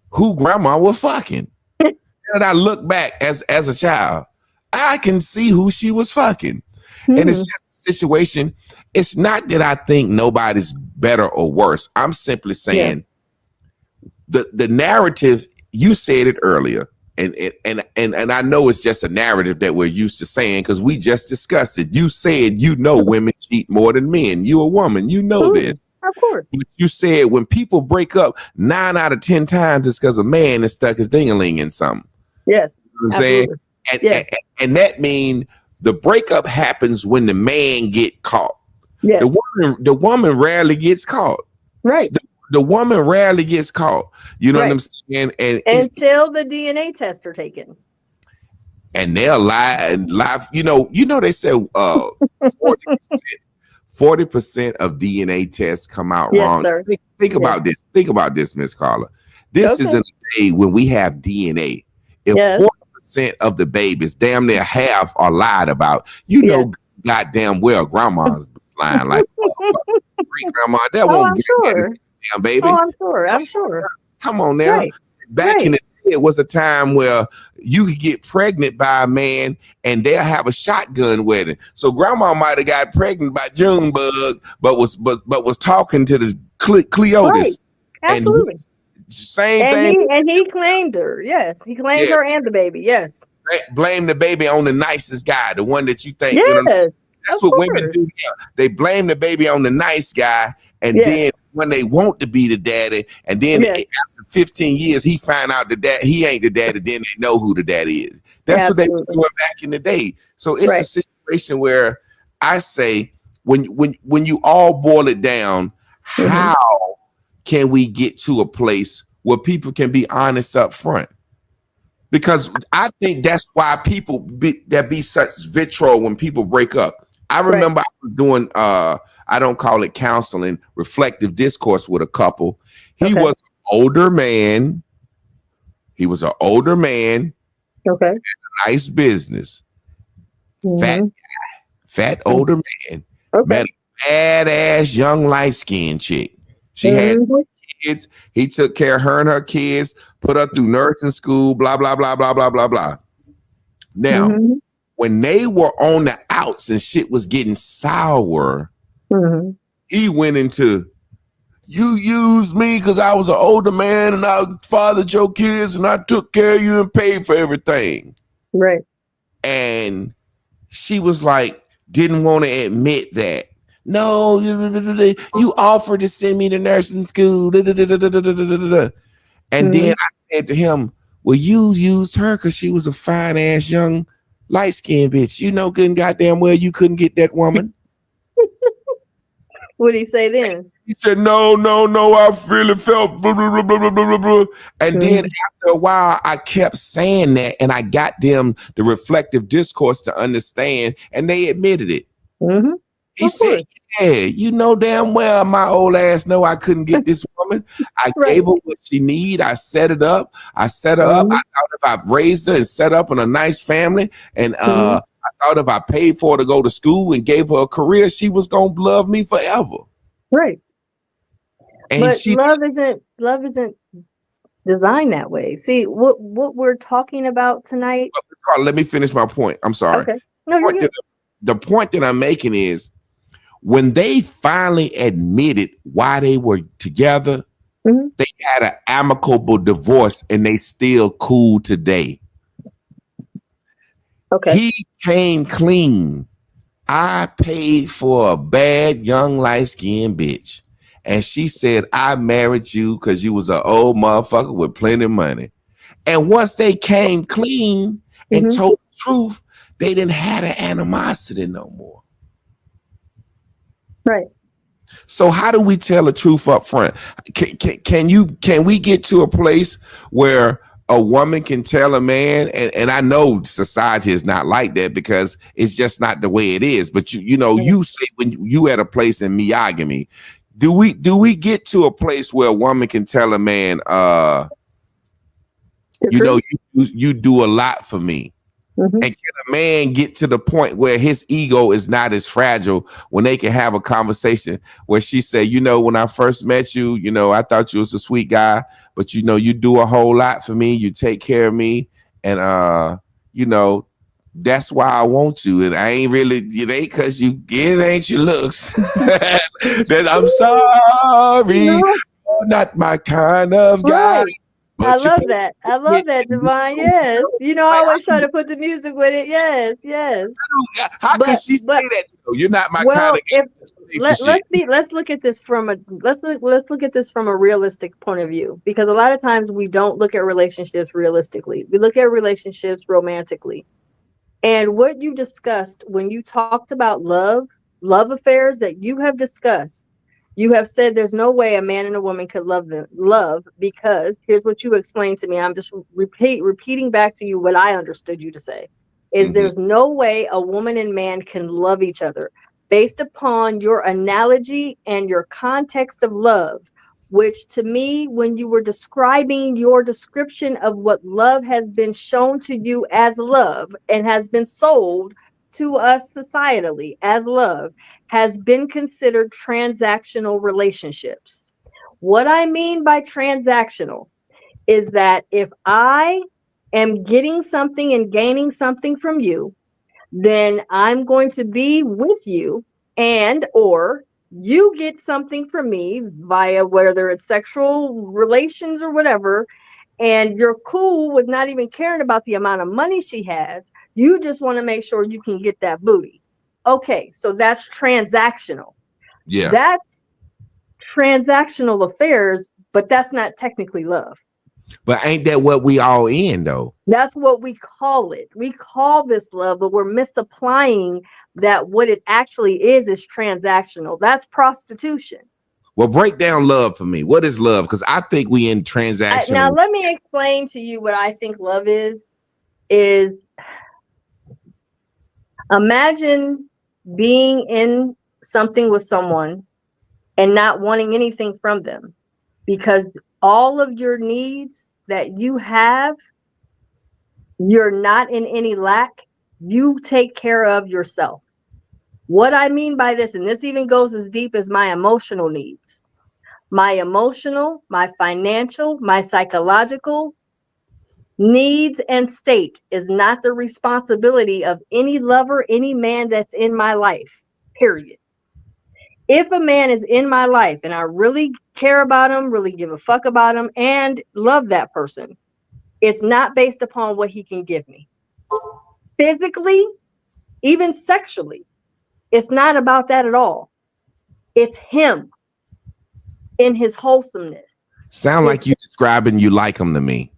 Speaker 1: who grandma was fucking. And I look back as a child, I can see who she was fucking. And it's just a situation. It's not that I think nobody's better or worse. I'm simply saying the narrative, you said it earlier. And I know it's just a narrative that we're used to saying because we just discussed it. You said women cheat more than men. You a woman, you know this.
Speaker 3: Of course.
Speaker 1: But you said when people break up, 9 out of 10 times it's because a man has stuck his ding-a-ling in something.
Speaker 3: Yes.
Speaker 1: You know what I'm saying?
Speaker 3: Yes.
Speaker 1: And that means the breakup happens when the man get caught.
Speaker 3: Yes.
Speaker 1: The woman rarely gets caught.
Speaker 3: Right.
Speaker 1: The woman rarely gets caught. You know what I'm saying? And
Speaker 3: until the DNA tests are taken.
Speaker 1: And they'll lie and lie. You know they say 40% of DNA tests come out wrong.
Speaker 3: Sir.
Speaker 1: Think about this. Think about this, Miss Carla. This is in a day when we have DNA. If 40% of the babies, damn near half, are lied about, goddamn well grandma's lying like great grandma. That won't get damn baby.
Speaker 3: Oh, I'm sure.
Speaker 1: Come on now. Right. Back in the day, it was a time where you could get pregnant by a man and they'll have a shotgun wedding. So grandma might have got pregnant by Junebug, but was talking to the Cleotis.
Speaker 3: Right. Absolutely.
Speaker 1: And same thing.
Speaker 3: And he claimed her. Yes. He claimed her and the baby. Yes.
Speaker 1: Blame the baby on the nicest guy, the one that you think.
Speaker 3: Yes.
Speaker 1: You know what I'm saying? That's what women do now. They blame the baby on the nice guy, and then when they want to be the daddy, and then after 15 years, he find out that he ain't the daddy, then they know who the daddy is. That's what they were doing back in the day. So it's a situation where I say, when you all boil it down, how can we get to a place where people can be honest up front? Because I think that's why people be such vitriol when people break up. I remember I was doing I don't call it counseling, reflective discourse with a couple. He was an older man. Okay. Had a nice business. Fat guy. Fat older man. Met a badass young light-skinned chick. She had kids. He took care of her and her kids, put her through nursing school, blah, blah, blah, blah, blah, blah, blah. Now, when they were on the outs and shit was getting sour, he went into, you used me because I was an older man and I fathered your kids and I took care of you and paid for everything.
Speaker 3: Right.
Speaker 1: And she was like, didn't want to admit that. No, you offered to send me to nursing school. And then I said to him, well, you used her because she was a fine ass young light-skinned bitch. You know good and goddamn well you couldn't get that woman.
Speaker 3: What did he say then?
Speaker 1: He said, no, I really felt blah, blah, blah, blah, blah, blah. And then after a while, I kept saying that and I got them the reflective discourse to understand and they admitted it. He said, yeah, you know damn well my old ass know I couldn't get this woman. I gave her what she need. I set it up. I set her up. I thought if I raised her and set up in a nice family and I I thought if I paid for her to go to school and gave her a career, she was gonna love me forever.
Speaker 3: Right.
Speaker 1: And
Speaker 3: But
Speaker 1: she
Speaker 3: love isn't designed that way. See, what we're talking about tonight.
Speaker 1: let me finish my point. I'm sorry.
Speaker 3: Okay. No, you're good.
Speaker 1: The point that I'm making is when they finally admitted why they were together, they had an amicable divorce and they still cool today.
Speaker 3: Okay.
Speaker 1: He came clean. I paid for a bad young light-skinned bitch. And she said, I married you because you was an old motherfucker with plenty of money. And once they came clean and told the truth, they didn't have the animosity no more.
Speaker 3: Right.
Speaker 1: So how do we tell the truth up front? Can we get to a place where a woman can tell a man, and I know society is not like that because it's just not the way it is. But you say when you at a place in monogamy, do we get to a place where a woman can tell a man, you do a lot for me? And can a man get to the point where his ego is not as fragile when they can have a conversation where she said, when I first met you, I thought you was a sweet guy, but you do a whole lot for me. You take care of me. And, that's why I want you. And I ain't really, it ain't because it ain't your looks. That I'm sorry. You're not my kind of guy.
Speaker 3: Right. I love that. I love that, Devon. Yes. I always try to put the music with it. Yes, yes.
Speaker 1: How can she say that? You're not my kind of guy.
Speaker 3: Let's look at this from a realistic point of view, because a lot of times we don't look at relationships realistically. We look at relationships romantically. And what you discussed when you talked about love affairs that you have discussed, you have said there's no way a man and a woman could love because here's what you explained to me. I'm just repeating back to you what I understood you to say is there's no way a woman and man can love each other based upon your analogy and your context of love, which to me, when you were describing your description of what love has been shown to you as love and has been sold to us societally as love, has been considered transactional relationships. What I mean by transactional is that if I am getting something and gaining something from you, then I'm going to be with you, and or you get something from me via whether it's sexual relations or whatever, and you're cool with not even caring about the amount of money she has. You just want to make sure you can get that booty. Okay, so that's transactional.
Speaker 1: Yeah.
Speaker 3: That's transactional affairs, but that's not technically love.
Speaker 1: But ain't that what we all in though?
Speaker 3: That's what we call it. We call this love, but we're misapplying that. What it actually is transactional. That's prostitution.
Speaker 1: Well, break down love for me. What is love? Because I think we in transactional.
Speaker 3: Now, let me explain to you what I think love is. Is imagine being in something with someone and not wanting anything from them because all of your needs that you have, you're not in any lack. You take care of yourself. What I mean by this, and this even goes as deep as my emotional needs, my emotional, my financial, my psychological needs and state is not the responsibility of any lover, any man that's in my life, period. If a man is in my life and I really care about him, really give a fuck about him, and love that person, it's not based upon what he can give me. Physically, even sexually, it's not about that at all. It's him in his wholesomeness.
Speaker 1: Sound like you describing you like him to me.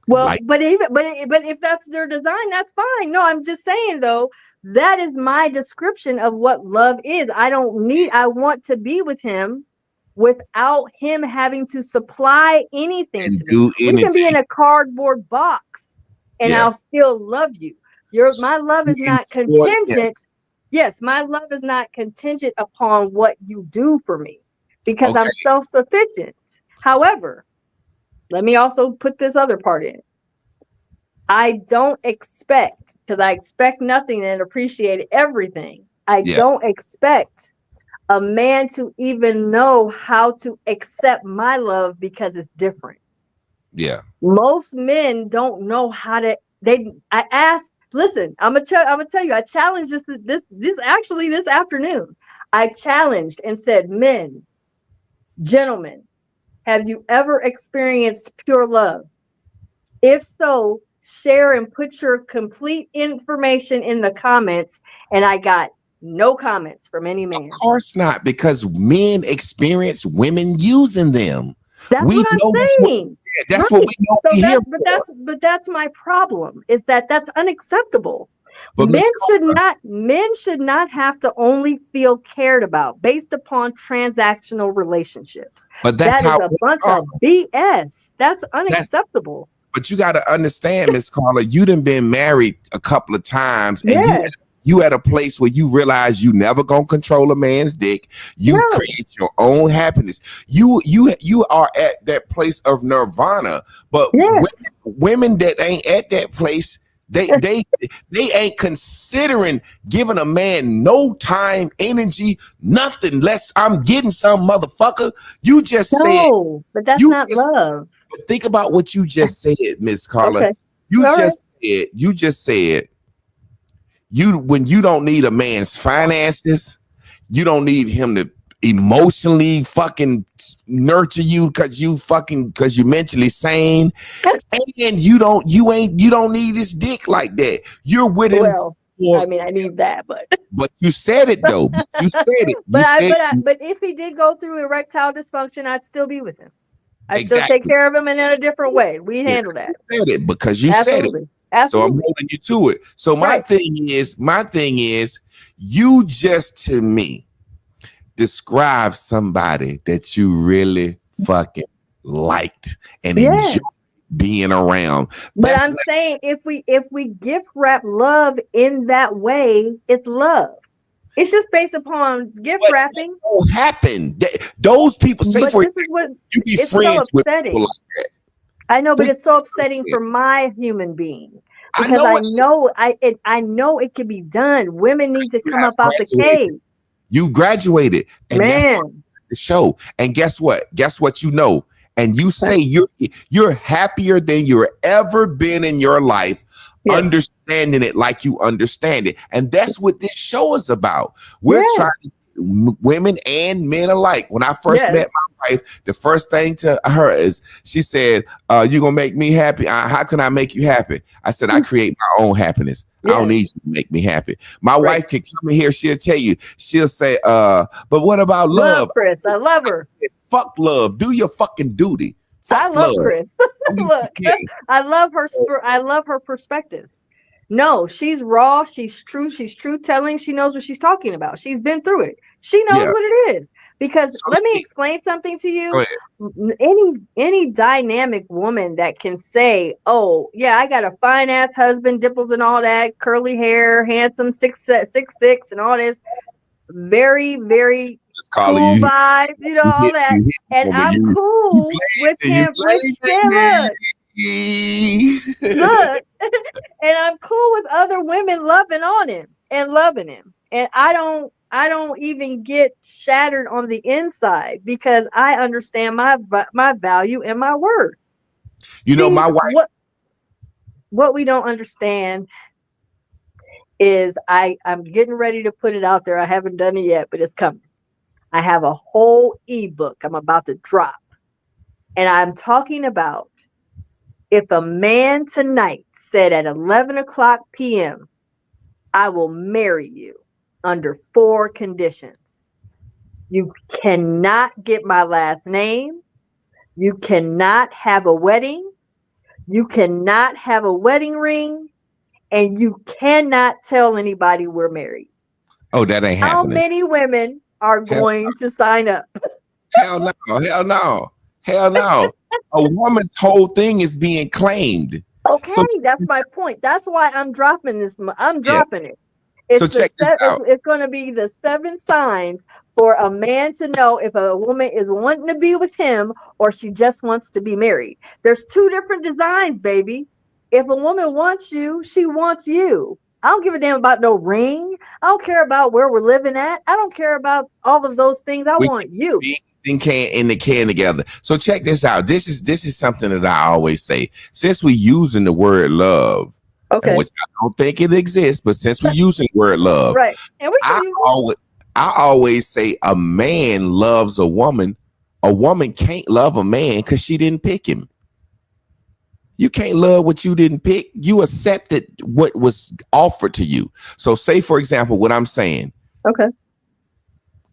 Speaker 3: Well, but if that's their design, that's fine. No, I'm just saying though, that is my description of what love is. I want to be with him without him having to supply anything to me. We can be in a cardboard box and I'll still love you. My love is not contingent. Yes, my love is not contingent upon what you do for me because I'm self-sufficient. However, let me also put this other part in. I don't expect, because I expect nothing and appreciate everything. I
Speaker 1: Yeah,
Speaker 3: don't expect a man to even know how to accept my love because it's different.
Speaker 1: yeah.
Speaker 3: Most men don't know how to. I asked. Listen, I'm gonna tell you. I challenged this actually this afternoon. I challenged and said, men, gentlemen, have you ever experienced pure love? If so, share and put your complete information in the comments. And I got no comments from any
Speaker 1: Of
Speaker 3: man.
Speaker 1: course not, because men experience women using them.
Speaker 3: That's
Speaker 1: We
Speaker 3: what I'm
Speaker 1: know
Speaker 3: saying.
Speaker 1: that's what
Speaker 3: Right.
Speaker 1: we know
Speaker 3: So
Speaker 1: we here
Speaker 3: that's but
Speaker 1: for.
Speaker 3: that's my problem, is that that's unacceptable.
Speaker 1: But Miss Carter,
Speaker 3: Men should not have to only feel cared about based upon transactional relationships.
Speaker 1: but that's
Speaker 3: That is
Speaker 1: how
Speaker 3: a
Speaker 1: we
Speaker 3: bunch
Speaker 1: are.
Speaker 3: of BS. That's
Speaker 1: That's
Speaker 3: unacceptable.
Speaker 1: but you got to understand, Miss Carla, you done been married a couple of times, and
Speaker 3: Yes.
Speaker 1: you at a place where you realize you never gonna control a man's dick. You
Speaker 3: No.
Speaker 1: create your own happiness. You are at that place of nirvana. But
Speaker 3: Yes.
Speaker 1: women that ain't at that place, they ain't considering giving a man no time, energy, nothing. Less I'm getting some motherfucker. You just said
Speaker 3: No, but that's
Speaker 1: you
Speaker 3: not
Speaker 1: just
Speaker 3: love.
Speaker 1: think about what you just said, Miss Carla.
Speaker 3: Okay. All right.
Speaker 1: You just said you when you don't need a man's finances, you don't need him to emotionally fucking nurture you because you mentally sane, and you don't need his dick like that. You're with him
Speaker 3: Well,
Speaker 1: for,
Speaker 3: I mean, I need that, but
Speaker 1: but you said it though. You said it. You said
Speaker 3: but if he did go through erectile dysfunction, I'd still be with him. I'd still take
Speaker 1: exactly.
Speaker 3: care of him and in a different way. We'd
Speaker 1: Yeah,
Speaker 3: handle that.
Speaker 1: you said it because you said it.
Speaker 3: Absolutely.
Speaker 1: So I'm
Speaker 3: Absolutely.
Speaker 1: holding you to it. So
Speaker 3: Right.
Speaker 1: my thing is, you just to me describe somebody that you really fucking liked and enjoyed
Speaker 3: Yes.
Speaker 1: being around.
Speaker 3: But
Speaker 1: That's
Speaker 3: I'm saying if we gift wrap love in that way, it's love. It's just based upon gift
Speaker 1: what
Speaker 3: wrapping.
Speaker 1: will happen. Those people, say
Speaker 3: But
Speaker 1: for
Speaker 3: this is
Speaker 1: example,
Speaker 3: what
Speaker 1: you be
Speaker 3: it's so
Speaker 1: friends with people
Speaker 3: upsetting.
Speaker 1: like that.
Speaker 3: I know, but
Speaker 1: Think
Speaker 3: it's so
Speaker 1: about
Speaker 3: upsetting
Speaker 1: it.
Speaker 3: for my human being,
Speaker 1: I
Speaker 3: because
Speaker 1: know
Speaker 3: I know it can be done. Women need to
Speaker 1: you
Speaker 3: come
Speaker 1: have
Speaker 3: up out the
Speaker 1: graduated.
Speaker 3: caves.
Speaker 1: You graduated, and that's
Speaker 3: Man.
Speaker 1: the show. And guess what? Guess what? You know, and you say
Speaker 3: Right.
Speaker 1: you're happier than you've ever been in your life,
Speaker 3: Yes.
Speaker 1: understanding it like you understand it. And that's what this show is about. We're trying
Speaker 3: Yes.
Speaker 1: to women and men alike. When I first
Speaker 3: Yes.
Speaker 1: met my wife, the first thing to her is she said, "You gonna make me happy? How can I make you happy?" I said, "I create my own happiness. I don't need
Speaker 3: Yes.
Speaker 1: you to make me happy." My
Speaker 3: Right.
Speaker 1: wife can come in here, she'll tell you, she'll say, but what about
Speaker 3: Love
Speaker 1: love?
Speaker 3: Chris. I love her.
Speaker 1: Fuck love. Do your fucking duty.
Speaker 3: I
Speaker 1: Fuck
Speaker 3: love
Speaker 1: love.
Speaker 3: Chris. Look, I love her. I love her perspectives. No, she's raw. She's true. She's truth telling. She knows what she's talking about. She's been through it. She knows
Speaker 1: Yeah.
Speaker 3: what it is. Because
Speaker 1: So
Speaker 3: let me explain something to
Speaker 1: go
Speaker 3: you.
Speaker 1: ahead.
Speaker 3: Any dynamic woman that can say, "Oh yeah, I got a fine ass husband, dimples and all that, curly hair, handsome, 6'6", and all this," very, very
Speaker 1: Just calling
Speaker 3: cool
Speaker 1: you.
Speaker 3: vibe,
Speaker 1: You
Speaker 3: all
Speaker 1: hit,
Speaker 3: that.
Speaker 1: you hit
Speaker 3: And
Speaker 1: woman.
Speaker 3: I'm
Speaker 1: You
Speaker 3: cool with
Speaker 1: blazing. You
Speaker 3: him. With
Speaker 1: blazing.
Speaker 3: look, and I'm cool with other women loving on him and loving him. And I don't even get shattered on the inside, because I understand my value and my worth.
Speaker 1: You know,
Speaker 3: See,
Speaker 1: my wife.
Speaker 3: what we don't understand is I'm getting ready to put it out there. I haven't done it yet, but it's coming. I have a whole ebook I'm about to drop. And I'm talking about, if a man tonight said at 11 o'clock p.m., "I will marry you under 4 conditions. You cannot get my last name. You cannot have a wedding. You cannot have a wedding ring. And you cannot tell anybody we're married."
Speaker 1: Oh, that ain't
Speaker 3: How
Speaker 1: happening.
Speaker 3: many women are
Speaker 1: Hell,
Speaker 3: going to sign up?
Speaker 1: hell no. Hell no. Hell no. A woman's whole thing is being claimed.
Speaker 3: Okay,
Speaker 1: So
Speaker 3: that's my point. That's why I'm dropping this. I'm
Speaker 1: yeah.
Speaker 3: dropping it.
Speaker 1: So check this out.
Speaker 3: It's going to be the 7 signs for a man to know if a woman is wanting to be with him or she just wants to be married. There's 2 different designs, baby. if a woman wants you, she wants you. I don't give a damn about no ring. I don't care about where we're living at. I don't care about all of those things. I
Speaker 1: We
Speaker 3: want you.
Speaker 1: in the can together. So check this out. This is something that I always say. Since we're using the word love, and
Speaker 3: Okay.
Speaker 1: which I don't think it exists, but since we're using the word love,
Speaker 3: Right. And we can
Speaker 1: I
Speaker 3: use it.
Speaker 1: always say a man loves a woman. A woman can't love a man because she didn't pick him. You can't love what you didn't pick. You accepted what was offered to you. So say, for example, what I'm saying.
Speaker 3: Okay.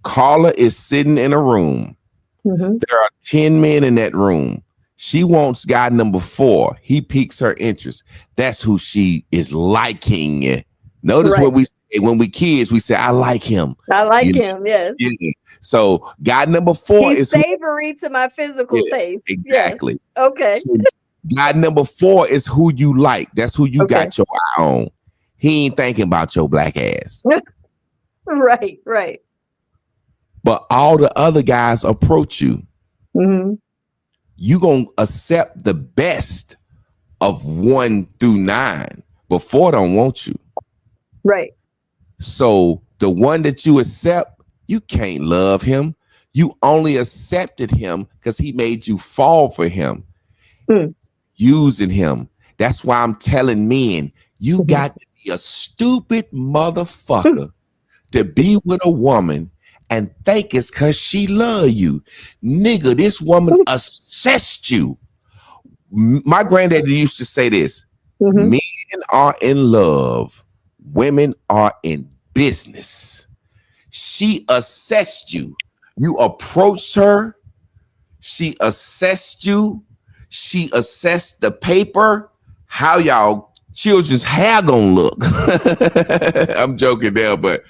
Speaker 1: Carla is sitting in a room.
Speaker 3: Mm-hmm.
Speaker 1: There are 10 men in that room. She wants guy number 4. He piques her interest. That's who she is liking. Notice what we say when we kids, we say, I like him.
Speaker 3: I like him, yes.
Speaker 1: Yeah. So guy number 4
Speaker 3: He's
Speaker 1: is
Speaker 3: savory to my physical taste.
Speaker 1: exactly.
Speaker 3: Yes. Okay.
Speaker 1: So guy number 4 is who you like. That's who you got your eye on. He ain't thinking about your black ass.
Speaker 3: Right, right.
Speaker 1: But all the other guys approach you.
Speaker 3: Mm-hmm.
Speaker 1: You gonna accept the best of 1 through 9, but 4 don't want you.
Speaker 3: Right.
Speaker 1: So the one that you accept, you can't love him. You only accepted him because he made you fall for him. Using him. That's why I'm telling men, you got to be a stupid motherfucker to be with a woman and think it's because she love you. Nigga, this woman assessed you. My granddaddy used to say this. Men are in love. Women are in business. She assessed you. You approached her. She assessed you. She assessed the paper. How y'all children's hair gonna look. I'm joking there, but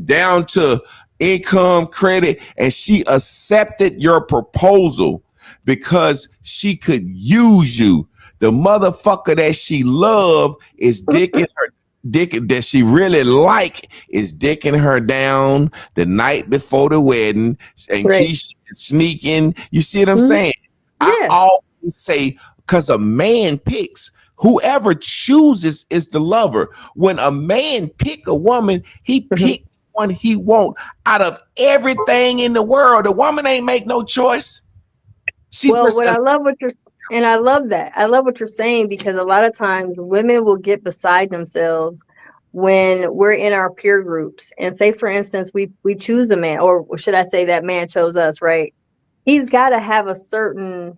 Speaker 1: down to income, credit, and she accepted your proposal because she could use you. The motherfucker that she loved is dicking her. Dick that she really like is dicking her down the night before the wedding and keep sneaking. You see what I'm saying? I always say, because a man picks, whoever chooses is the lover. When a man pick a woman, he pick one he want out of everything in the world. The woman ain't make no choice.
Speaker 3: I love what you're, and I love that. I love what you're saying, because a lot of times women will get beside themselves when we're in our peer groups and say, for instance, we choose a man, or should I say that man chose us, right? He's got to have a certain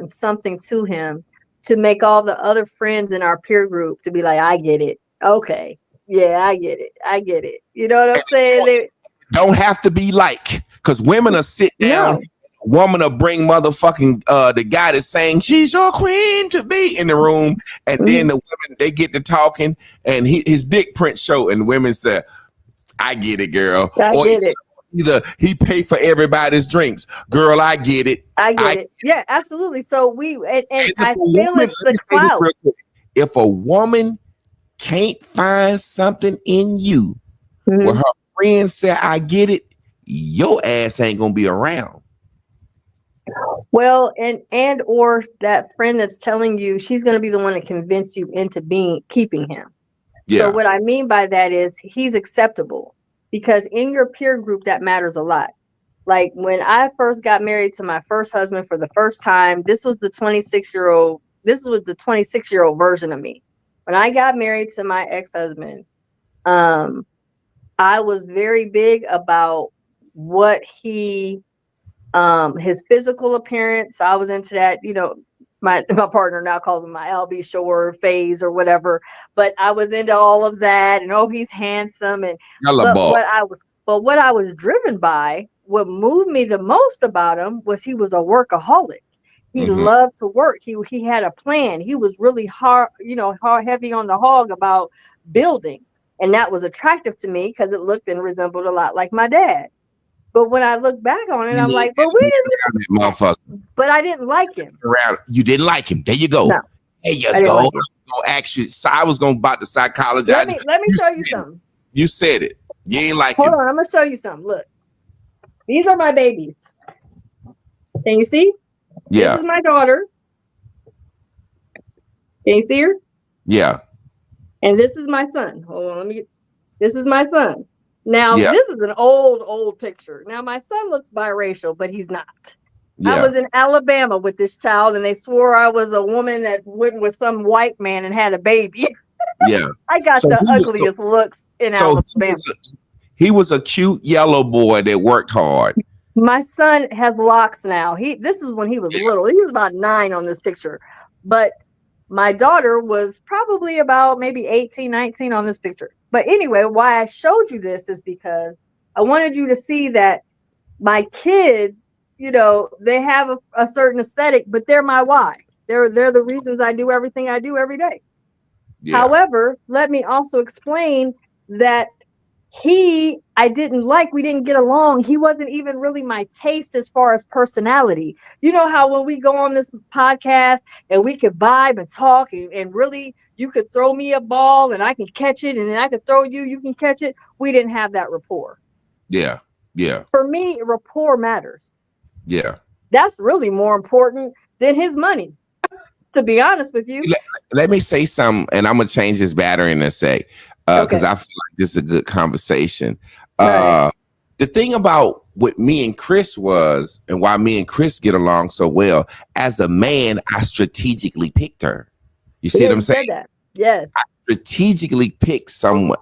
Speaker 3: something to him to make all the other friends in our peer group to be like, I get it. Okay. Yeah, I get it. I get it. You know what I'm saying? They
Speaker 1: don't have to be like, because women are sit down. No. Woman will bring motherfucking the guy that's saying she's your queen to be in the room, and then the women, they get to talking, and his dick print show, and women say, I get it, girl.
Speaker 3: I get it.
Speaker 1: Either he pay for everybody's drinks. Girl, I get it.
Speaker 3: I get it. Yeah, absolutely. So and I feel it's the clout.
Speaker 1: If a woman can't find something in you where her friends say, I get it, your ass ain't gonna be around.
Speaker 3: Well, and or that friend that's telling you, she's going to be the one to convince you into keeping him. Yeah. So what I mean by that is he's acceptable, because in your peer group that matters a lot. Like when I first got married to my first husband for the first time, this was the 26-year-old version of me. When I got married to my ex-husband, I was very big about what his physical appearance. I was into that, my partner now calls him my LB Shore phase or whatever, but I was into all of that, and he's handsome, and what I was driven by, what moved me the most about him was he was a workaholic. He loved to work. He had a plan. He was really hard, heavy on the hog about building, and that was attractive to me because it looked and resembled a lot like my dad. But when I look back on it, I'm like, but
Speaker 1: motherfucker.
Speaker 3: But I didn't like him.
Speaker 1: You didn't like him. There you go.
Speaker 3: No,
Speaker 1: there you go. Like actually, so I was going about to psychologize.
Speaker 3: Let me show you something.
Speaker 1: You said it. You ain't like
Speaker 3: him.
Speaker 1: Hold
Speaker 3: on, I'm gonna show you something. Look, these are my babies. Can you see?
Speaker 1: Yeah.
Speaker 3: This is my daughter. Can you see her?
Speaker 1: Yeah.
Speaker 3: And this is my son. Hold on, this is my son. Now,
Speaker 1: Yeah.
Speaker 3: this is an old picture. Now, my son looks biracial, but he's not.
Speaker 1: Yeah.
Speaker 3: I was in Alabama with this child, and they swore I was a woman that went with some white man and had a baby.
Speaker 1: Yeah.
Speaker 3: I got the ugliest looks in Alabama.
Speaker 1: He was a cute yellow boy that worked hard.
Speaker 3: My son has locks now. This is when he was little. He was about 9 on this picture. But my daughter was probably about maybe 18, 19 on this picture. But anyway, why I showed you this is because I wanted you to see that my kids, they have a certain aesthetic, but they're my why. They're the reasons I do everything I do every day. Yeah. However, let me also explain that we didn't get along. He wasn't even really my taste as far as personality. You know how when we go on this podcast and we could vibe and talk and really you could throw me a ball and I can catch it, and then I could throw you can catch it. We didn't have that rapport.
Speaker 1: Yeah. Yeah.
Speaker 3: For me, rapport matters.
Speaker 1: Yeah.
Speaker 3: That's really more important than his money, to be honest with you.
Speaker 1: Let me say something, and I'm going to change this battery in a sec. Because I feel like this is a good conversation. Right. The thing about what me and Chris was, and why me and Chris get along so well, as a man, I strategically picked her. You see what I'm saying?
Speaker 3: That. Yes.
Speaker 1: I strategically picked someone.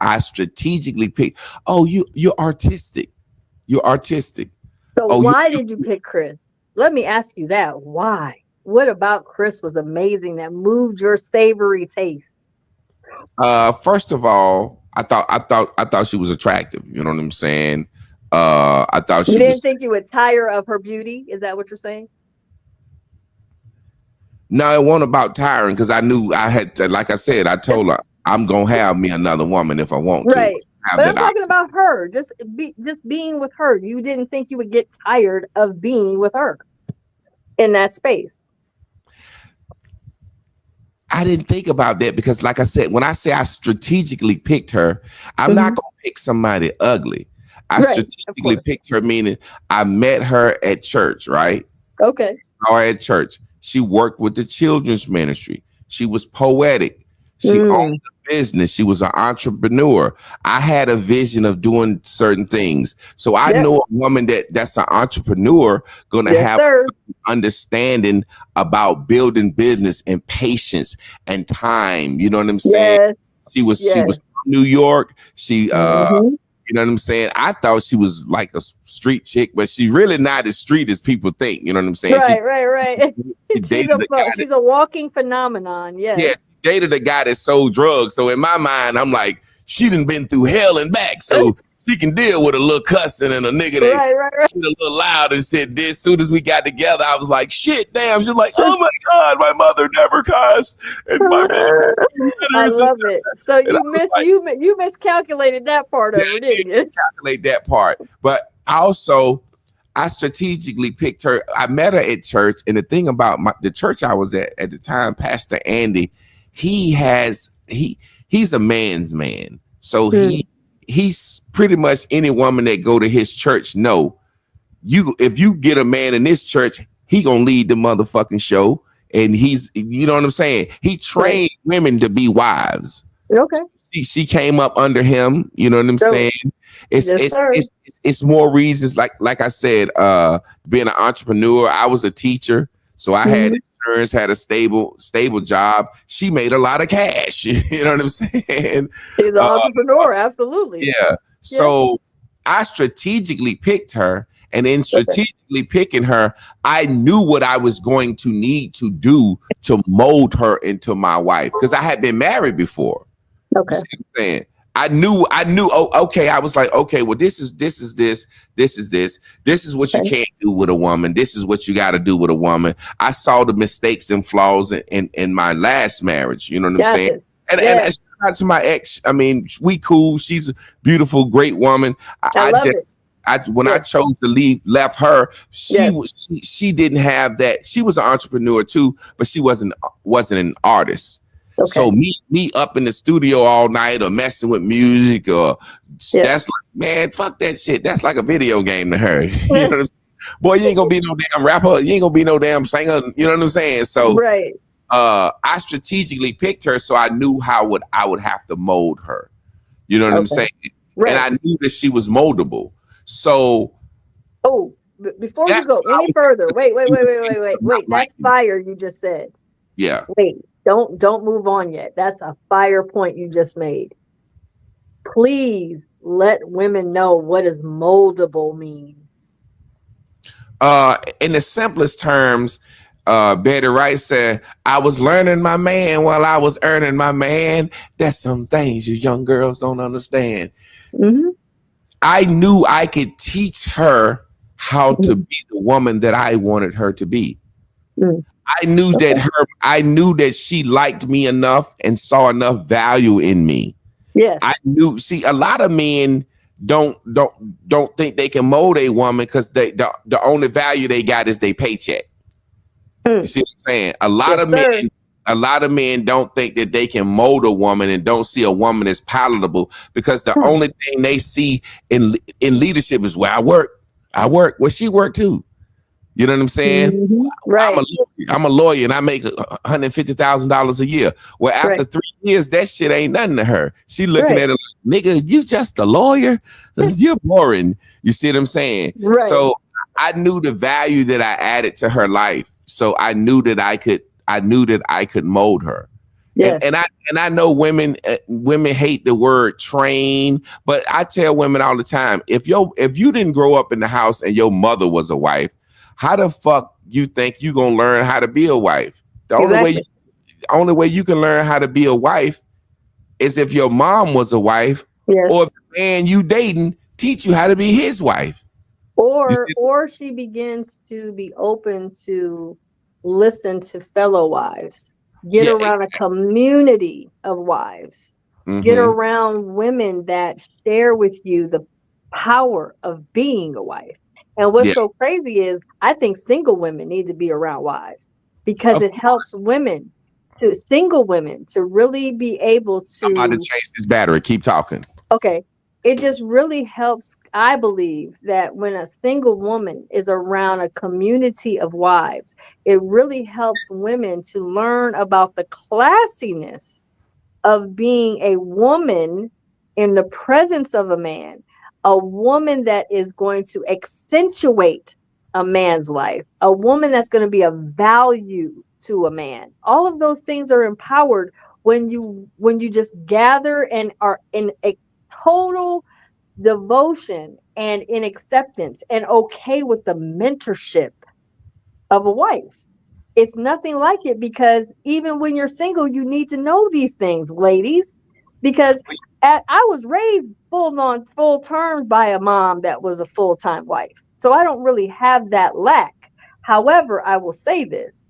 Speaker 1: Oh, you're artistic. You're artistic.
Speaker 3: So why did you pick Chris? Let me ask you that. Why? What about Chris was amazing that moved your savory taste?
Speaker 1: First of all, I thought she was attractive. You know what I'm saying? I thought
Speaker 3: you didn't think you would tire of her beauty. Is that what you're saying?
Speaker 1: No, it wasn't about tiring, because I knew I had to, like I said, I told her I'm gonna have me another woman if I want to.
Speaker 3: Right. But I'm talking about her. Just being with her. You didn't think you would get tired of being with her in that space.
Speaker 1: I didn't think about that, because like I said, when I say I strategically picked her, I'm not going to pick somebody ugly. I strategically picked her, meaning I met her at church, right?
Speaker 3: Okay.
Speaker 1: Or at church. She worked with the children's ministry. She was poetic. She owned a business. She was an entrepreneur. I had a vision of doing certain things. So I know a woman that's an entrepreneur going to have understanding about building business and patience and time. You know what I'm saying?
Speaker 3: Yes.
Speaker 1: She was from New York. She you know what I'm saying? I thought she was like a street chick, but she's really not as street as people think. You know what I'm saying?
Speaker 3: Right. She's a walking phenomenon. Yes.
Speaker 1: Yeah, she dated a guy that sold drugs. So in my mind, I'm like, she done been through hell and back. So she can deal with a little cussing and a nigga that a little loud and said this. As soon as we got together, I was like, shit, damn. She's like, oh my God, my mother never cussed. And
Speaker 3: I love it. So you miscalculated that part of it, didn't you?
Speaker 1: Calculate that part. But also, I strategically picked her. I met her at church. And the thing about the church I was at the time, Pastor Andy, he's a man's man. So he's pretty much any woman that go to his church. No, if you get a man in this church, he gonna lead the motherfucking show. And you know what I'm saying? He trained women to be wives.
Speaker 3: Okay.
Speaker 1: She came up under him. You know what I'm saying? It's more reasons. Like I said, being an entrepreneur, I was a teacher, so I had insurance, had a stable job. She made a lot of cash. You know what I'm saying?
Speaker 3: She's an entrepreneur, absolutely.
Speaker 1: Yeah. So I strategically picked her, and in strategically picking her, I knew what I was going to need to do to mold her into my wife, because I had been married before.
Speaker 3: Okay.
Speaker 1: You see what I'm saying? I knew. Oh, okay. I was like, okay, well, this is what you can't do with a woman. This is what you got to do with a woman. I saw the mistakes and flaws in my last marriage. You know what I'm saying? And shout out to my ex. I mean, we cool. She's a beautiful, great woman. I chose to left her. She didn't have that. She was an entrepreneur too, but she wasn't an artist. Okay. So me up in the studio all night or messing with music or that's like, man, fuck that shit. That's like a video game to her. You know what I'm saying? Boy, you ain't gonna be no damn rapper. You ain't gonna be no damn singer. You know what I'm saying? So I strategically picked her so I knew how I would have to mold her. You know what I'm
Speaker 3: Okay.
Speaker 1: saying?
Speaker 3: Right.
Speaker 1: And I knew that she was moldable. So
Speaker 3: Oh, before you
Speaker 1: that's
Speaker 3: go
Speaker 1: what I
Speaker 3: any
Speaker 1: was
Speaker 3: further, wait.
Speaker 1: not
Speaker 3: That's
Speaker 1: liking.
Speaker 3: fire you just said.
Speaker 1: Yeah.
Speaker 3: Wait, don't move on yet. That's a fire point you just made. Please let women know what does moldable mean.
Speaker 1: In the simplest terms, Betty Wright said, I was learning my man while I was earning my man. That's some things you young girls don't understand.
Speaker 3: Mm-hmm.
Speaker 1: I knew I could teach her how to
Speaker 3: Mm-hmm.
Speaker 1: be the woman that I wanted her to be.
Speaker 3: Mm. Okay.
Speaker 1: I knew that she liked me enough and saw enough value in me. I
Speaker 3: Yes.
Speaker 1: knew. See, a lot of men don't think they can mold a woman because the only value they got is their paycheck. You
Speaker 3: Mm.
Speaker 1: see what I'm saying?
Speaker 3: Yes, sir.
Speaker 1: A lot of men don't think that they can mold a woman and don't see a woman as palatable because the
Speaker 3: Hmm.
Speaker 1: only thing they see in leadership is where I work. I work. Well, she worked too. You know what I'm saying?
Speaker 3: Mm-hmm. Right.
Speaker 1: I'm a lawyer and I make $150,000 a year. Well, after
Speaker 3: Right.
Speaker 1: 3 years, that shit ain't nothing to her. She looking
Speaker 3: Right.
Speaker 1: at it like, nigga, you just a lawyer? You're boring. You see what I'm saying?
Speaker 3: Right.
Speaker 1: So I knew the value that I added to her life. So I knew that I could mold her.
Speaker 3: Yes.
Speaker 1: And I know women hate the word train, but I tell women all the time, if you didn't grow up in the house and your mother was a wife, how the fuck you think you gonna learn how to be a wife? The
Speaker 3: Exactly.
Speaker 1: only way you can learn how to be a wife is if your mom was a wife, or
Speaker 3: Yes.
Speaker 1: if the man you dating teach you how to be his wife. You see?
Speaker 3: Or she begins to be open to listen to fellow wives, get
Speaker 1: Yeah.
Speaker 3: around a community of wives, get
Speaker 1: Mm-hmm.
Speaker 3: around women that share with you the power of being a wife. And what's
Speaker 1: Yeah.
Speaker 3: so crazy is I think single women need to be around wives because
Speaker 1: Of
Speaker 3: it helps women to single women to really be able
Speaker 1: I'm about to
Speaker 3: to.
Speaker 1: chase this battery. Keep talking.
Speaker 3: Okay. It just really helps. I believe that when a single woman is around a community of wives, it really helps women to learn about the classiness of being a woman in the presence of a woman that is going to accentuate a man's life, a woman that's going to be of value to a man. All of those things are empowered when you just gather and are in a total devotion and in acceptance and okay with the mentorship of a wife. It's nothing like it because even when you're single, you need to know these things, ladies. Because I was raised full term by a mom that was a full time wife. So I don't really have that lack. However, I will say this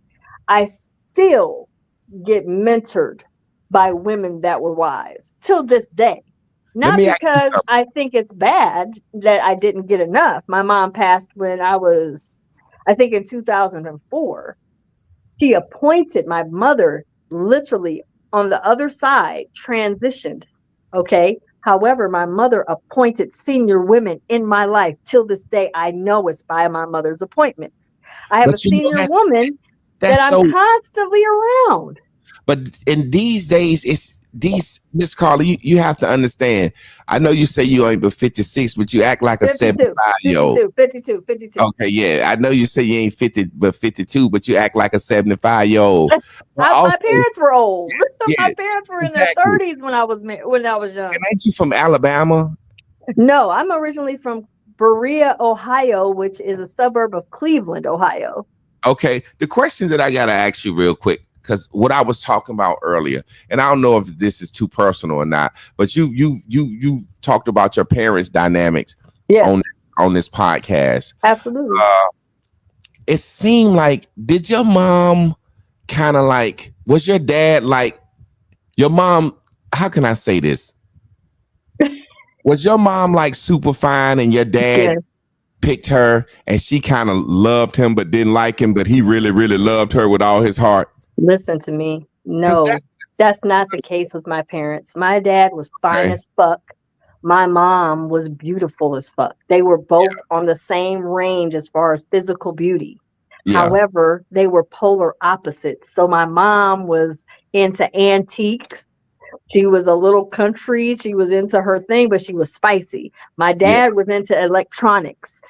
Speaker 3: I still get mentored by women that were wives till this day.
Speaker 1: Let
Speaker 3: Not
Speaker 1: me ask you
Speaker 3: because
Speaker 1: something.
Speaker 3: I think it's bad that I didn't get enough. My mom passed when I was, I think, in 2004. She appointed my mother literally on the other side, transitioned. Okay. However, my mother appointed senior women in my life. Till this day, I know it's by my mother's appointments. I have a
Speaker 1: But you know
Speaker 3: senior woman that
Speaker 1: that's
Speaker 3: I'm
Speaker 1: so.
Speaker 3: constantly around.
Speaker 1: But in these days, it's these Miss Carla. You have to understand. I know you say you ain't but 56, but you act like a
Speaker 3: 52,
Speaker 1: 75-year old.
Speaker 3: 52, 52, 52.
Speaker 1: Okay, yeah, I know you say you ain't 50, but 52, but you act like a 75-year-old. But
Speaker 3: My
Speaker 1: also,
Speaker 3: parents were old.
Speaker 1: yeah,
Speaker 3: My parents were in their
Speaker 1: exactly.
Speaker 3: 30s when I was
Speaker 1: And
Speaker 3: young.
Speaker 1: ain't you from Alabama?
Speaker 3: No, I'm originally from Berea, Ohio, which is a suburb of Cleveland, Ohio.
Speaker 1: Okay, the question that I gotta ask you real quick, because what I was talking about earlier, and I don't know if this is too personal or not, but you talked about your parents' dynamics
Speaker 3: Yes,
Speaker 1: on on this podcast.
Speaker 3: absolutely.
Speaker 1: It seemed like, did your mom kind of like, was your dad like your mom? How can I say this? Was your mom like super fine and your dad
Speaker 3: Yes.
Speaker 1: picked her and she kind of loved him but didn't like him, but he really, really loved her with all his heart?
Speaker 3: Listen to me.
Speaker 1: Because
Speaker 3: No, that's not the case with my parents. My dad was fine
Speaker 1: okay.
Speaker 3: as fuck. My mom was beautiful as fuck. They were both on the same range as far as physical beauty.
Speaker 1: Yeah.
Speaker 3: However, they were polar opposites. So my mom was into antiques. She was a little country. She was into her thing, but she was spicy. My
Speaker 1: Yeah.
Speaker 3: dad was into electronics,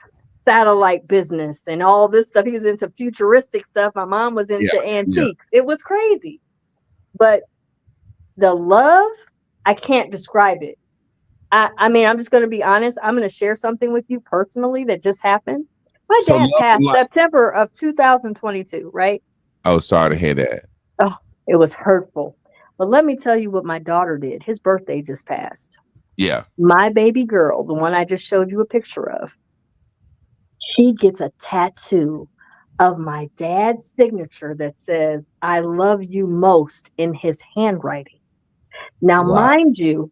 Speaker 3: satellite business, and all this stuff. He was into futuristic stuff. My mom was
Speaker 1: Yeah.
Speaker 3: into
Speaker 1: Yeah.
Speaker 3: antiques. It was crazy. But the love, I can't describe it. I mean, I'm just going to be honest. I'm going to share something with you personally that just happened. My
Speaker 1: So
Speaker 3: dad
Speaker 1: love and
Speaker 3: passed
Speaker 1: light.
Speaker 3: September of 2022, right?
Speaker 1: Oh, sorry to hear that.
Speaker 3: Oh, it was hurtful. But let me tell you what my daughter did. His birthday just passed.
Speaker 1: Yeah.
Speaker 3: My baby girl, the one I just showed you a picture of, she gets a tattoo of my dad's signature that says, I love you most in his handwriting. Now,
Speaker 1: Wow.
Speaker 3: mind you,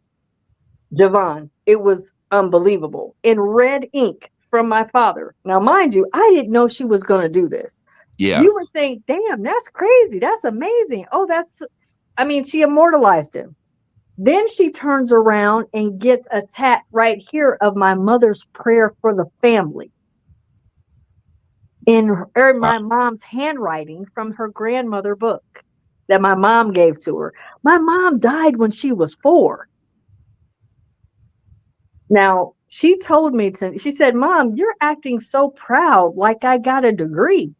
Speaker 3: Javon, it was unbelievable in red ink from my father. Now, mind you, I didn't know she was going to do this.
Speaker 1: Yeah.
Speaker 3: You would think, damn, that's crazy. That's amazing. Oh, I mean, she immortalized him. Then she turns around and gets a tat right here of my mother's prayer for the family in
Speaker 1: Wow.
Speaker 3: my mom's handwriting from her grandmother book that my mom gave to her. My mom died when she was 4. Now, she told me she said, Mom, you're acting so proud like I got a degree.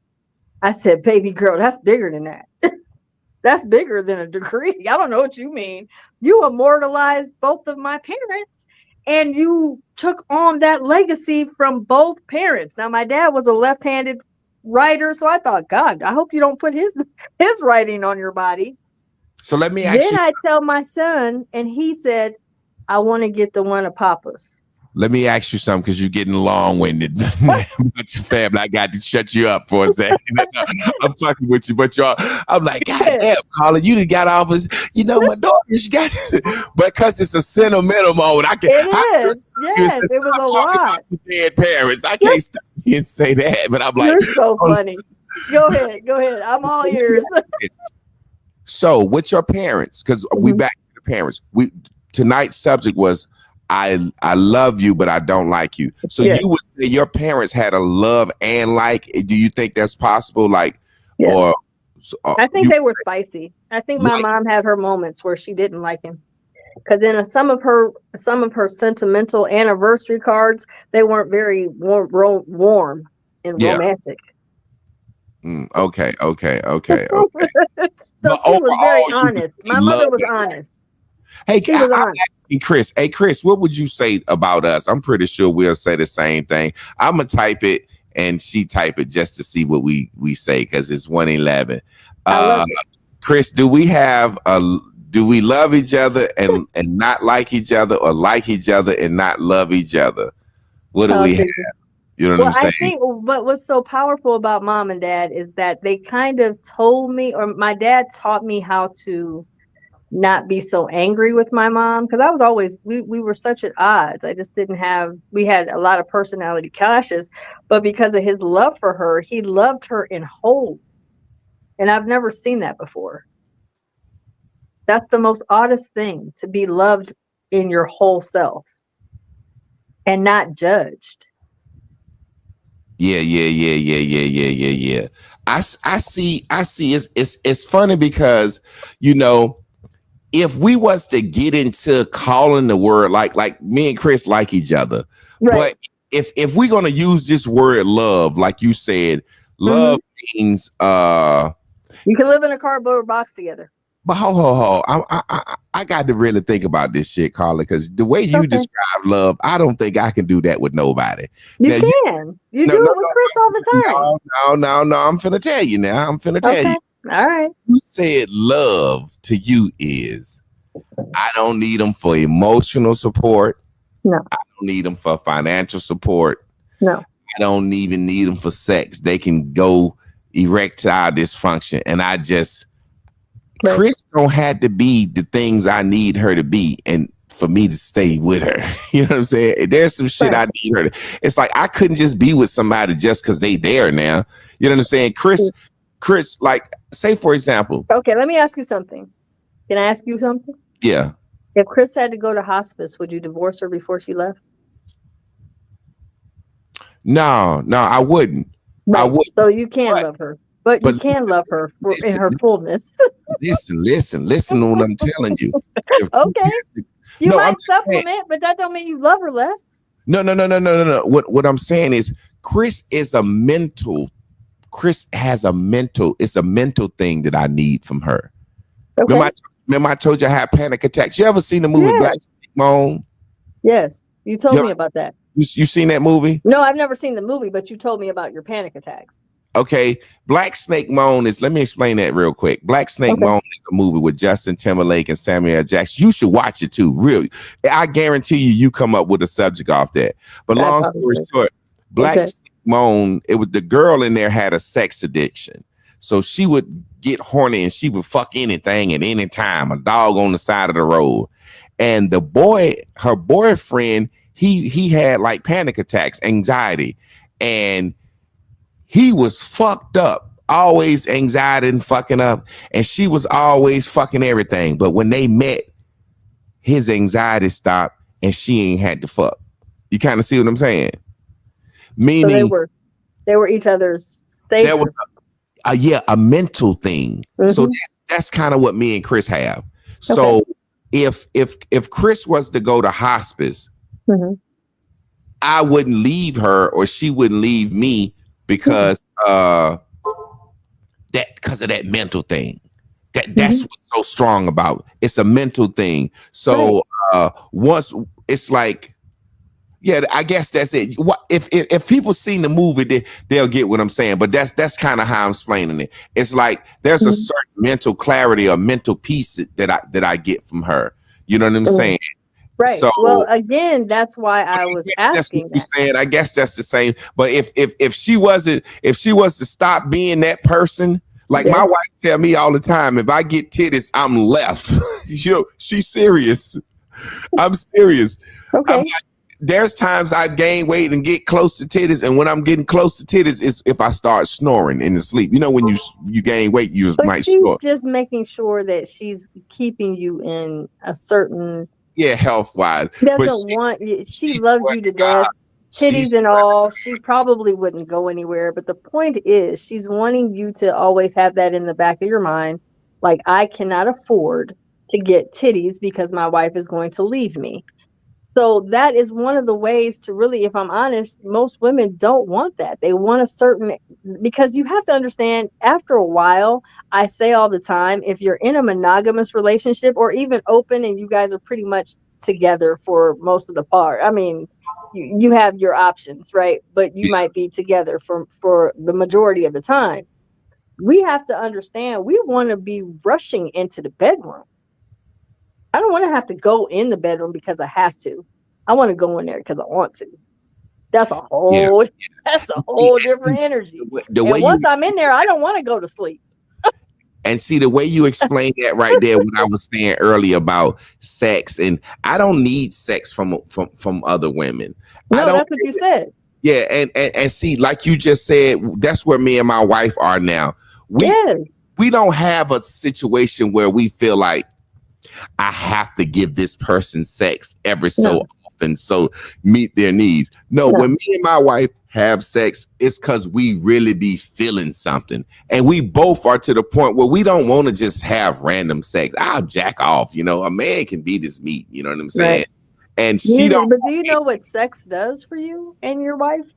Speaker 3: I said, baby girl, that's bigger than that. That's bigger than a degree. I don't know what you mean. You immortalized both of my parents and you took on that legacy from both parents. Now, my dad was a left-handed writer, so I thought, God, I hope you don't put his writing on your body.
Speaker 1: So let me ask
Speaker 3: Then
Speaker 1: you.
Speaker 3: I tell my son, and he said, I want to get the one of Papa's.
Speaker 1: Let me ask you something because you're getting long-winded. But your family, I got to shut you up for a second. I'm fucking with you, but y'all, I'm like, God damn, Colin, you done got off us. You know, my daughter, she got, but because it's a sentimental mode, I can. How
Speaker 3: It
Speaker 1: can I
Speaker 3: is.
Speaker 1: stop you and say,
Speaker 3: Yes, it was
Speaker 1: stop
Speaker 3: a
Speaker 1: talking about
Speaker 3: lot.
Speaker 1: your dead parents? I can't stop you and say that, but I'm like,
Speaker 3: You're so
Speaker 1: oh,
Speaker 3: funny. Go ahead. Go ahead. I'm all ears.
Speaker 1: so with your parents, because we
Speaker 3: Mhm.
Speaker 1: back to the parents. We tonight's subject was I love you, but I don't like you. So
Speaker 3: Yes.
Speaker 1: you would say your parents had a love and like. Do you think that's possible? Like,
Speaker 3: Yes.
Speaker 1: or
Speaker 3: I think
Speaker 1: you
Speaker 3: they were spicy. I think my
Speaker 1: like?
Speaker 3: mom had her moments where she didn't like him. Because in some of her sentimental anniversary cards, they weren't very warm and
Speaker 1: Yeah.
Speaker 3: romantic.
Speaker 1: Okay. Okay. Okay. Okay.
Speaker 3: So
Speaker 1: But
Speaker 3: she was very
Speaker 1: overall, you would
Speaker 3: honest.
Speaker 1: say
Speaker 3: My
Speaker 1: love
Speaker 3: mother was
Speaker 1: and like.
Speaker 3: honest.
Speaker 1: Hey,
Speaker 3: She was
Speaker 1: I'm
Speaker 3: honest.
Speaker 1: asking Chris. Hey, Chris, what would you say about us? I'm pretty sure we'll say the same thing. I'm gonna type it and she type it just to see what we say because it's 1:11.
Speaker 3: I love it.
Speaker 1: Chris, do we have a? Do we love each other and not like each other, or like each other and not love each other? What do
Speaker 3: Oh,
Speaker 1: we have?
Speaker 3: Jesus.
Speaker 1: You know what
Speaker 3: Well,
Speaker 1: I'm
Speaker 3: I
Speaker 1: saying?
Speaker 3: think but what's so powerful about mom and dad is that they kind of told me, or my dad taught me how to not be so angry with my mom because I was always we were such at odds. I just didn't have we had a lot of personality clashes, but because of his love for her, he loved her in whole. And I've never seen that before. That's the most oddest thing to be loved in your whole self and not judged.
Speaker 1: Yeah, yeah, yeah, yeah, yeah, yeah, yeah, yeah. I see. It's funny because you know if we was to get into calling the word like me and Chris like each other,
Speaker 3: Right.
Speaker 1: but if we're gonna use this word love, like you said,
Speaker 3: Hmm.
Speaker 1: love means
Speaker 3: You can live in a cardboard box together.
Speaker 1: but ho. I got to really think about this shit, Carla, because the way you
Speaker 3: Okay.
Speaker 1: describe love, I don't think I can do that with nobody.
Speaker 3: You
Speaker 1: Now you
Speaker 3: can. You
Speaker 1: no
Speaker 3: do
Speaker 1: no
Speaker 3: it with Chris all the time.
Speaker 1: no. I'm finna tell you now. I'm finna tell
Speaker 3: Okay.
Speaker 1: you.
Speaker 3: All right.
Speaker 1: You said love to you is I don't need them for emotional support.
Speaker 3: No,
Speaker 1: I don't need them for financial support.
Speaker 3: no.
Speaker 1: I don't even need them for sex. They can go erectile dysfunction. And I just,
Speaker 3: Right.
Speaker 1: Chris don't have to be the things I need her to be. And for me to stay with her, you know what I'm saying? There's some shit
Speaker 3: Right.
Speaker 1: I need her to. It's like I couldn't just be with somebody just because they there now. You know what I'm saying? Chris, like, say for example,
Speaker 3: Okay, let me ask you something. Can I ask you something?
Speaker 1: yeah.
Speaker 3: If Chris had to go to hospice, would you divorce her before she left?
Speaker 1: No, I wouldn't. I
Speaker 3: Right.
Speaker 1: would.
Speaker 3: So you can
Speaker 1: But
Speaker 3: love her, but you
Speaker 1: but
Speaker 3: can love her for in
Speaker 1: listen,
Speaker 3: her fullness.
Speaker 1: listen to what I'm telling you. If you
Speaker 3: Okay. You
Speaker 1: no, I'm
Speaker 3: might
Speaker 1: just saying.
Speaker 3: supplement, but that don't mean you love her less.
Speaker 1: No. What I'm saying is Chris is a mental. Chris has a mental. It's a mental thing that I need from her.
Speaker 3: Okay.
Speaker 1: Remember I told you I had panic attacks. You ever seen the movie
Speaker 3: Yeah.
Speaker 1: Black Snake Moan?
Speaker 3: Yes. You
Speaker 1: You,
Speaker 3: told
Speaker 1: ever,
Speaker 3: me about that.
Speaker 1: you seen that movie?
Speaker 3: No, I've never seen the movie, but you told me about your panic attacks.
Speaker 1: Okay, Black Snake Moan is. Let me explain that real quick. Black Snake
Speaker 3: Okay.
Speaker 1: Moan is a movie with Justin Timberlake and Samuel L. Jackson. You should watch it too. Really, I guarantee you come up with a subject off that. But
Speaker 3: I
Speaker 1: long
Speaker 3: probably
Speaker 1: story
Speaker 3: should.
Speaker 1: short, Black
Speaker 3: Okay.
Speaker 1: Snake Moan. It was the girl in there had a sex addiction, so she would get horny and she would fuck anything at any time. A dog on the side of the road, and the boy, her boyfriend, he had like panic attacks, anxiety, and he was fucked up, always anxiety and fucking up, and she was always fucking everything. But when they met, his anxiety stopped and she ain't had to fuck. You kind of see what I'm saying?
Speaker 3: So
Speaker 1: Meaning
Speaker 3: they were each other's
Speaker 1: there
Speaker 3: staple.
Speaker 1: was a mental thing. So
Speaker 3: Mhm.
Speaker 1: that's kind of what me and Chris have. So if Chris was to go to hospice,
Speaker 3: Mhm.
Speaker 1: I wouldn't leave her or she wouldn't leave me because because of that mental thing. That's what's so strong about it. It's a mental thing. So once it's like, yeah, I guess that's it. What if people seen the movie, they'll get what I'm saying. But that's kind of how I'm explaining it. It's like there's a certain mental clarity or mental peace that I get from her. You know what I'm saying?
Speaker 3: Right.
Speaker 1: So
Speaker 3: Well, again, that's why I was
Speaker 1: that's what
Speaker 3: asking
Speaker 1: you're
Speaker 3: that.
Speaker 1: saying. I guess that's the same. But if she wasn't, if she was to stop being that person, like my wife tell me all the time, if I get titties, I'm left. She's serious. I'm serious.
Speaker 3: Okay.
Speaker 1: I'm like, there's times I gain weight and get close to titties, and when I'm getting close to titties, is if I start snoring in the sleep. You know, when you gain weight, you
Speaker 3: But
Speaker 1: might
Speaker 3: she's
Speaker 1: snore.
Speaker 3: just making sure that she's keeping you in a certain.
Speaker 1: Yeah, health wise,
Speaker 3: She
Speaker 1: but
Speaker 3: doesn't want you. She loves you to
Speaker 1: God,
Speaker 3: death, titties and all. She probably wouldn't go anywhere. But the point is, she's wanting you to always have that in the back of your mind. Like, I cannot afford to get titties because my wife is going to leave me. So that is one of the ways to really, if I'm honest, most women don't want that. They want a certain, because you have to understand, after a while, I say all the time, if you're in a monogamous relationship or even open and you guys are pretty much together for most of the part, I mean, you have your options, right? But you might be together for the majority of the time. We have to understand, we want to be rushing into the bedroom. I don't want to have to go in the bedroom because I have to. I want to go in there because I want to. That's a
Speaker 1: yeah.
Speaker 3: whole that's a whole different energy.
Speaker 1: The way
Speaker 3: And
Speaker 1: you
Speaker 3: once I'm in there, I don't want to go to sleep.
Speaker 1: And see the way you explained that right there, what I was saying earlier about sex, and I don't need sex from other women. I
Speaker 3: No,
Speaker 1: don't.
Speaker 3: that's what you said.
Speaker 1: Yeah, and see, like you just said, that's where me and my wife are now.
Speaker 3: Yes.
Speaker 1: We don't have a situation where we feel like I have to give this person sex every so often so meet their needs. No, when me and my wife have sex, it's because we really be feeling something. And we both are to the point where we don't want to just have random sex. I'll jack off, a man can beat his meat, you know what I'm saying?
Speaker 3: Right.
Speaker 1: And she don't.
Speaker 3: But do you know what sex does for you and your wife?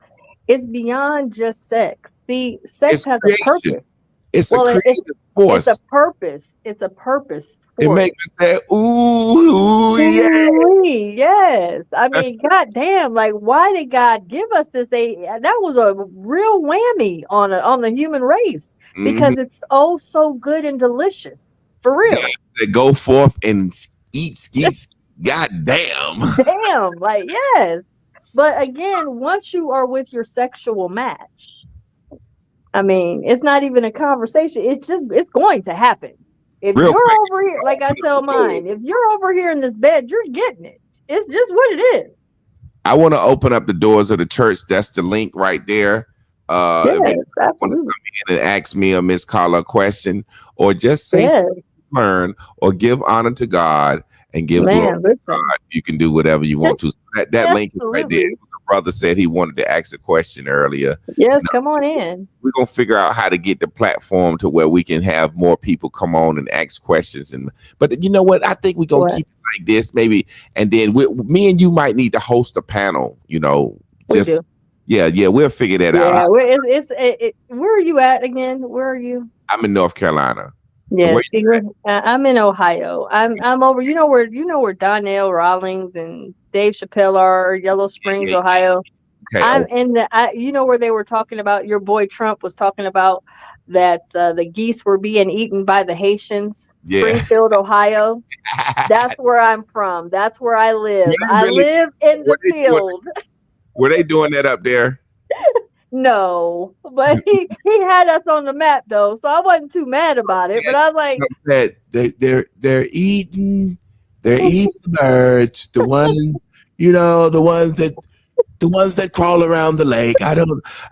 Speaker 3: It's beyond just sex. See, sex
Speaker 1: It's
Speaker 3: has a
Speaker 1: creation.
Speaker 3: purpose.
Speaker 1: It's
Speaker 3: Well,
Speaker 1: a creative force.
Speaker 3: it's a purpose. It's a purpose
Speaker 1: It
Speaker 3: for
Speaker 1: makes
Speaker 3: it.
Speaker 1: me say, ooh, yeah.
Speaker 3: Ooh-wee, yes. I mean, goddamn, like, why did God give us this? That was a real whammy on the human race because it's oh so good and delicious. For real.
Speaker 1: Yeah, go forth and eat skeets. God damn.
Speaker 3: Damn, like, yes. But again, once you are with your sexual match, I mean, it's not even a conversation. It's going to happen. If
Speaker 1: Real
Speaker 3: you're
Speaker 1: quick.
Speaker 3: over here, like I tell mine, if you're over here in this bed, you're getting it. It's just what it is.
Speaker 1: I want to open up the doors of the church. That's the link right there. If anyone
Speaker 3: Yes,
Speaker 1: want to
Speaker 3: absolutely.
Speaker 1: come in and ask me or Miss Carla a question, or just say
Speaker 3: Yes.
Speaker 1: something, learn, or give honor to God and give glory
Speaker 3: Man,
Speaker 1: to
Speaker 3: listen.
Speaker 1: God, you can do whatever you want to. So that link is right there.
Speaker 3: Absolutely.
Speaker 1: It was a brother said he wanted to ask a question earlier.
Speaker 3: Yes, come on in.
Speaker 1: We're gonna figure out how to get the platform to where we can have more people come on and ask questions. But you know what? I think we're gonna keep it like this, maybe, and then me and you might need to host a panel. Just yeah, we'll figure that out.
Speaker 3: Where are you at again? Where are you?
Speaker 1: I'm in North Carolina.
Speaker 3: Yes, I'm in Ohio. I'm over. You know where Donnell Rawlings and Dave Chappelle are, Yellow Springs, Ohio.
Speaker 1: Okay.
Speaker 3: I'm in where they were talking about, your boy Trump was talking about that the geese were being eaten by the Haitians. Springfield, Ohio. That's where I'm from. That's where I live. I live in the field.
Speaker 1: Were they doing that up there?
Speaker 3: No, but he had us on the map though, so I wasn't too mad about it. But I was like,
Speaker 1: they're eating the birds, the ones that crawl around the lake. I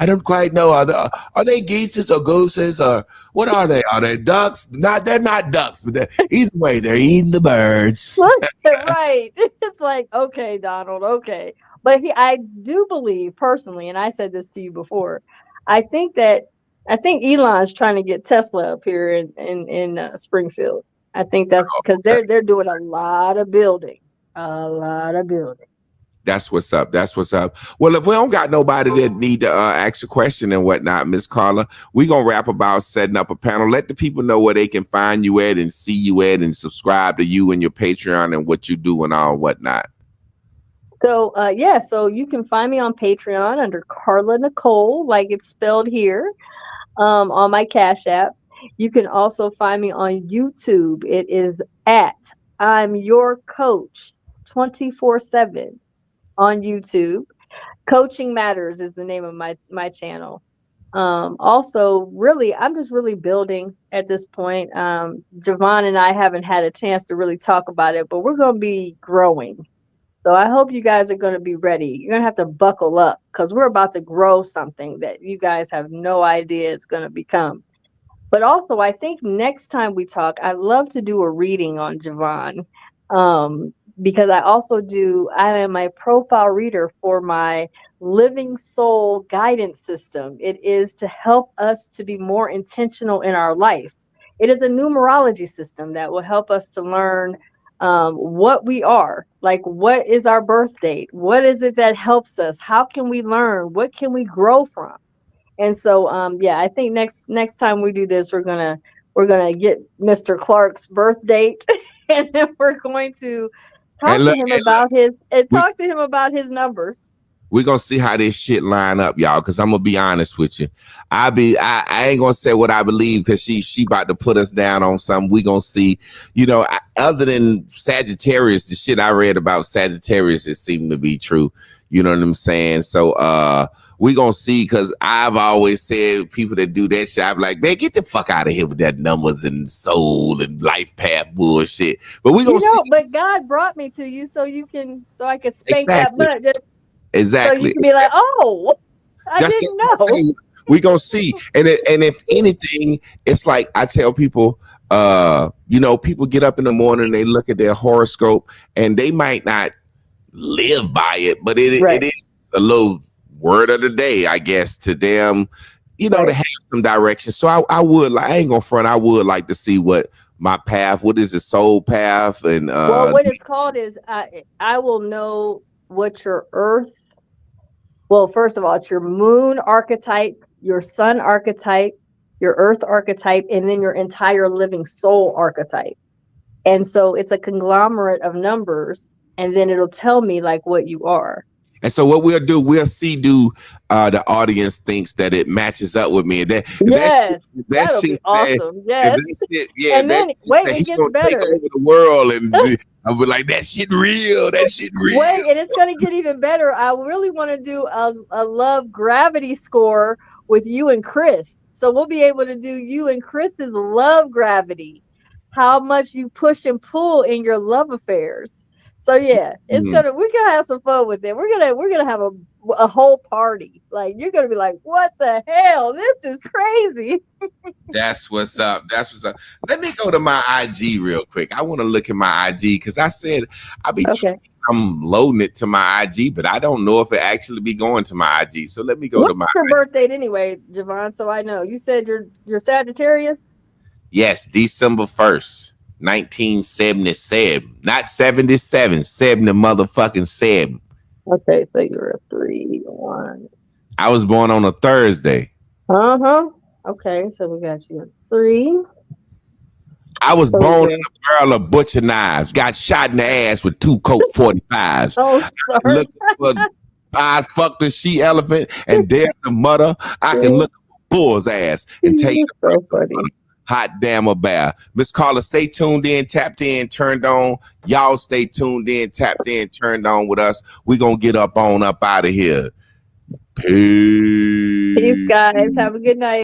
Speaker 1: don't quite know. Are they geese or gooses or what are they? Are they ducks? They're not ducks, but either way, they're eating the birds.
Speaker 3: Right. It's like, okay, Donald, okay. But I do believe personally, and I said this to you before, I think Elon's trying to get Tesla up here in Springfield. I think that's because they're doing a lot of building.
Speaker 1: That's what's up. Well, if we don't got nobody that need to ask a question and whatnot, Miss Carla, we gonna rap about setting up a panel. Let the people know where they can find you at and see you at and subscribe to you and your Patreon and what you do and all whatnot.
Speaker 3: So so you can find me on Patreon under Carla Nicole, like it's spelled here, on my Cash App. You can also find me on YouTube. It is at I'm Your Coach 24/7 on YouTube. Coaching Matters is the name of my channel. Also, really, I'm just really building at this point. Javon and I haven't had a chance to really talk about it, but we're going to be growing. So I hope you guys are going to be ready. You're going to have to buckle up because we're about to grow something that you guys have no idea it's going to become. But also, I think next time we talk, I'd love to do a reading on Javon, because I am a profile reader for my Living Soul guidance system. It is to help us to be more intentional in our life. It is a numerology system that will help us to learn what we are, like what is our birth date, what is it that helps us, how can we learn, what can we grow from. And so I think next time we do this, we're gonna get Mr. Clark's birth date and then we're going to talk to him about his numbers.
Speaker 1: We're gonna see how this shit line up, y'all, because I'm gonna be honest with you. I ain't gonna say what I believe because she about to put us down on something. We gonna see, other than Sagittarius, the shit I read about Sagittarius, it seemed to be true. You know what I'm saying? So we gonna see, because I've always said people that do that shit, I'm like, man, get the fuck out of here with that numbers and soul and life path bullshit. But we gonna see.
Speaker 3: But God brought me to you so I could spank that butt.
Speaker 1: Exactly.
Speaker 3: So you can be like, oh, I didn't know.
Speaker 1: We gonna see, and if anything, it's like I tell people, people get up in the morning and they look at their horoscope and they might not live by it, but it is a little word of the day, I guess, to them, to have some direction. So I ain't gonna front. I would like to see what my path, what is the soul path, and
Speaker 3: what it's called is I will know what your earth. Well, first of all, it's your moon archetype, your sun archetype, your earth archetype, and then your entire living soul archetype. And so it's a conglomerate of numbers, and then it'll tell me like what you are.
Speaker 1: And so what we'll do, the audience thinks that it matches up with me. That'll
Speaker 3: be awesome. Yes.
Speaker 1: And then it gets better. Take over the world, and I'll be like, that shit real. That shit real.
Speaker 3: Wait, and it's gonna get even better. I really want to do a love gravity score with you and Chris. So we'll be able to do you and Chris's love gravity. How much you push and pull in your love affairs. So yeah, we're gonna have some fun with it. We're gonna have a whole party. Like, you're gonna be like, what the hell? This is crazy.
Speaker 1: That's what's up. Let me go to my IG real quick. I want to look at my IG because I said I'll be I'm loading it to my IG, but I don't know if it actually be going to my IG. So let me go to my
Speaker 3: What's your
Speaker 1: IG.
Speaker 3: birth date anyway, Javon? So I know. You said you're Sagittarius?
Speaker 1: Yes, December 1st, 1977. Not 77, 70 motherfucking 7.
Speaker 3: Okay, so you're a 3-1.
Speaker 1: I was born on a Thursday.
Speaker 3: Okay, so we got you as 3.
Speaker 1: I was born in a barrel of butcher knives. Got shot in the ass with 2 Colt 45s.
Speaker 3: Oh, sorry.
Speaker 1: Looking for I fucked the she elephant and dare the mother. I can look at a bull's ass and tell you
Speaker 3: so funny.
Speaker 1: Hot damn a bear. Miss Carla, stay tuned in, tapped in, turned on. Y'all stay tuned in, tapped in, turned on with us. We gonna get up out of here. Peace.
Speaker 3: Peace, guys. Have a good night.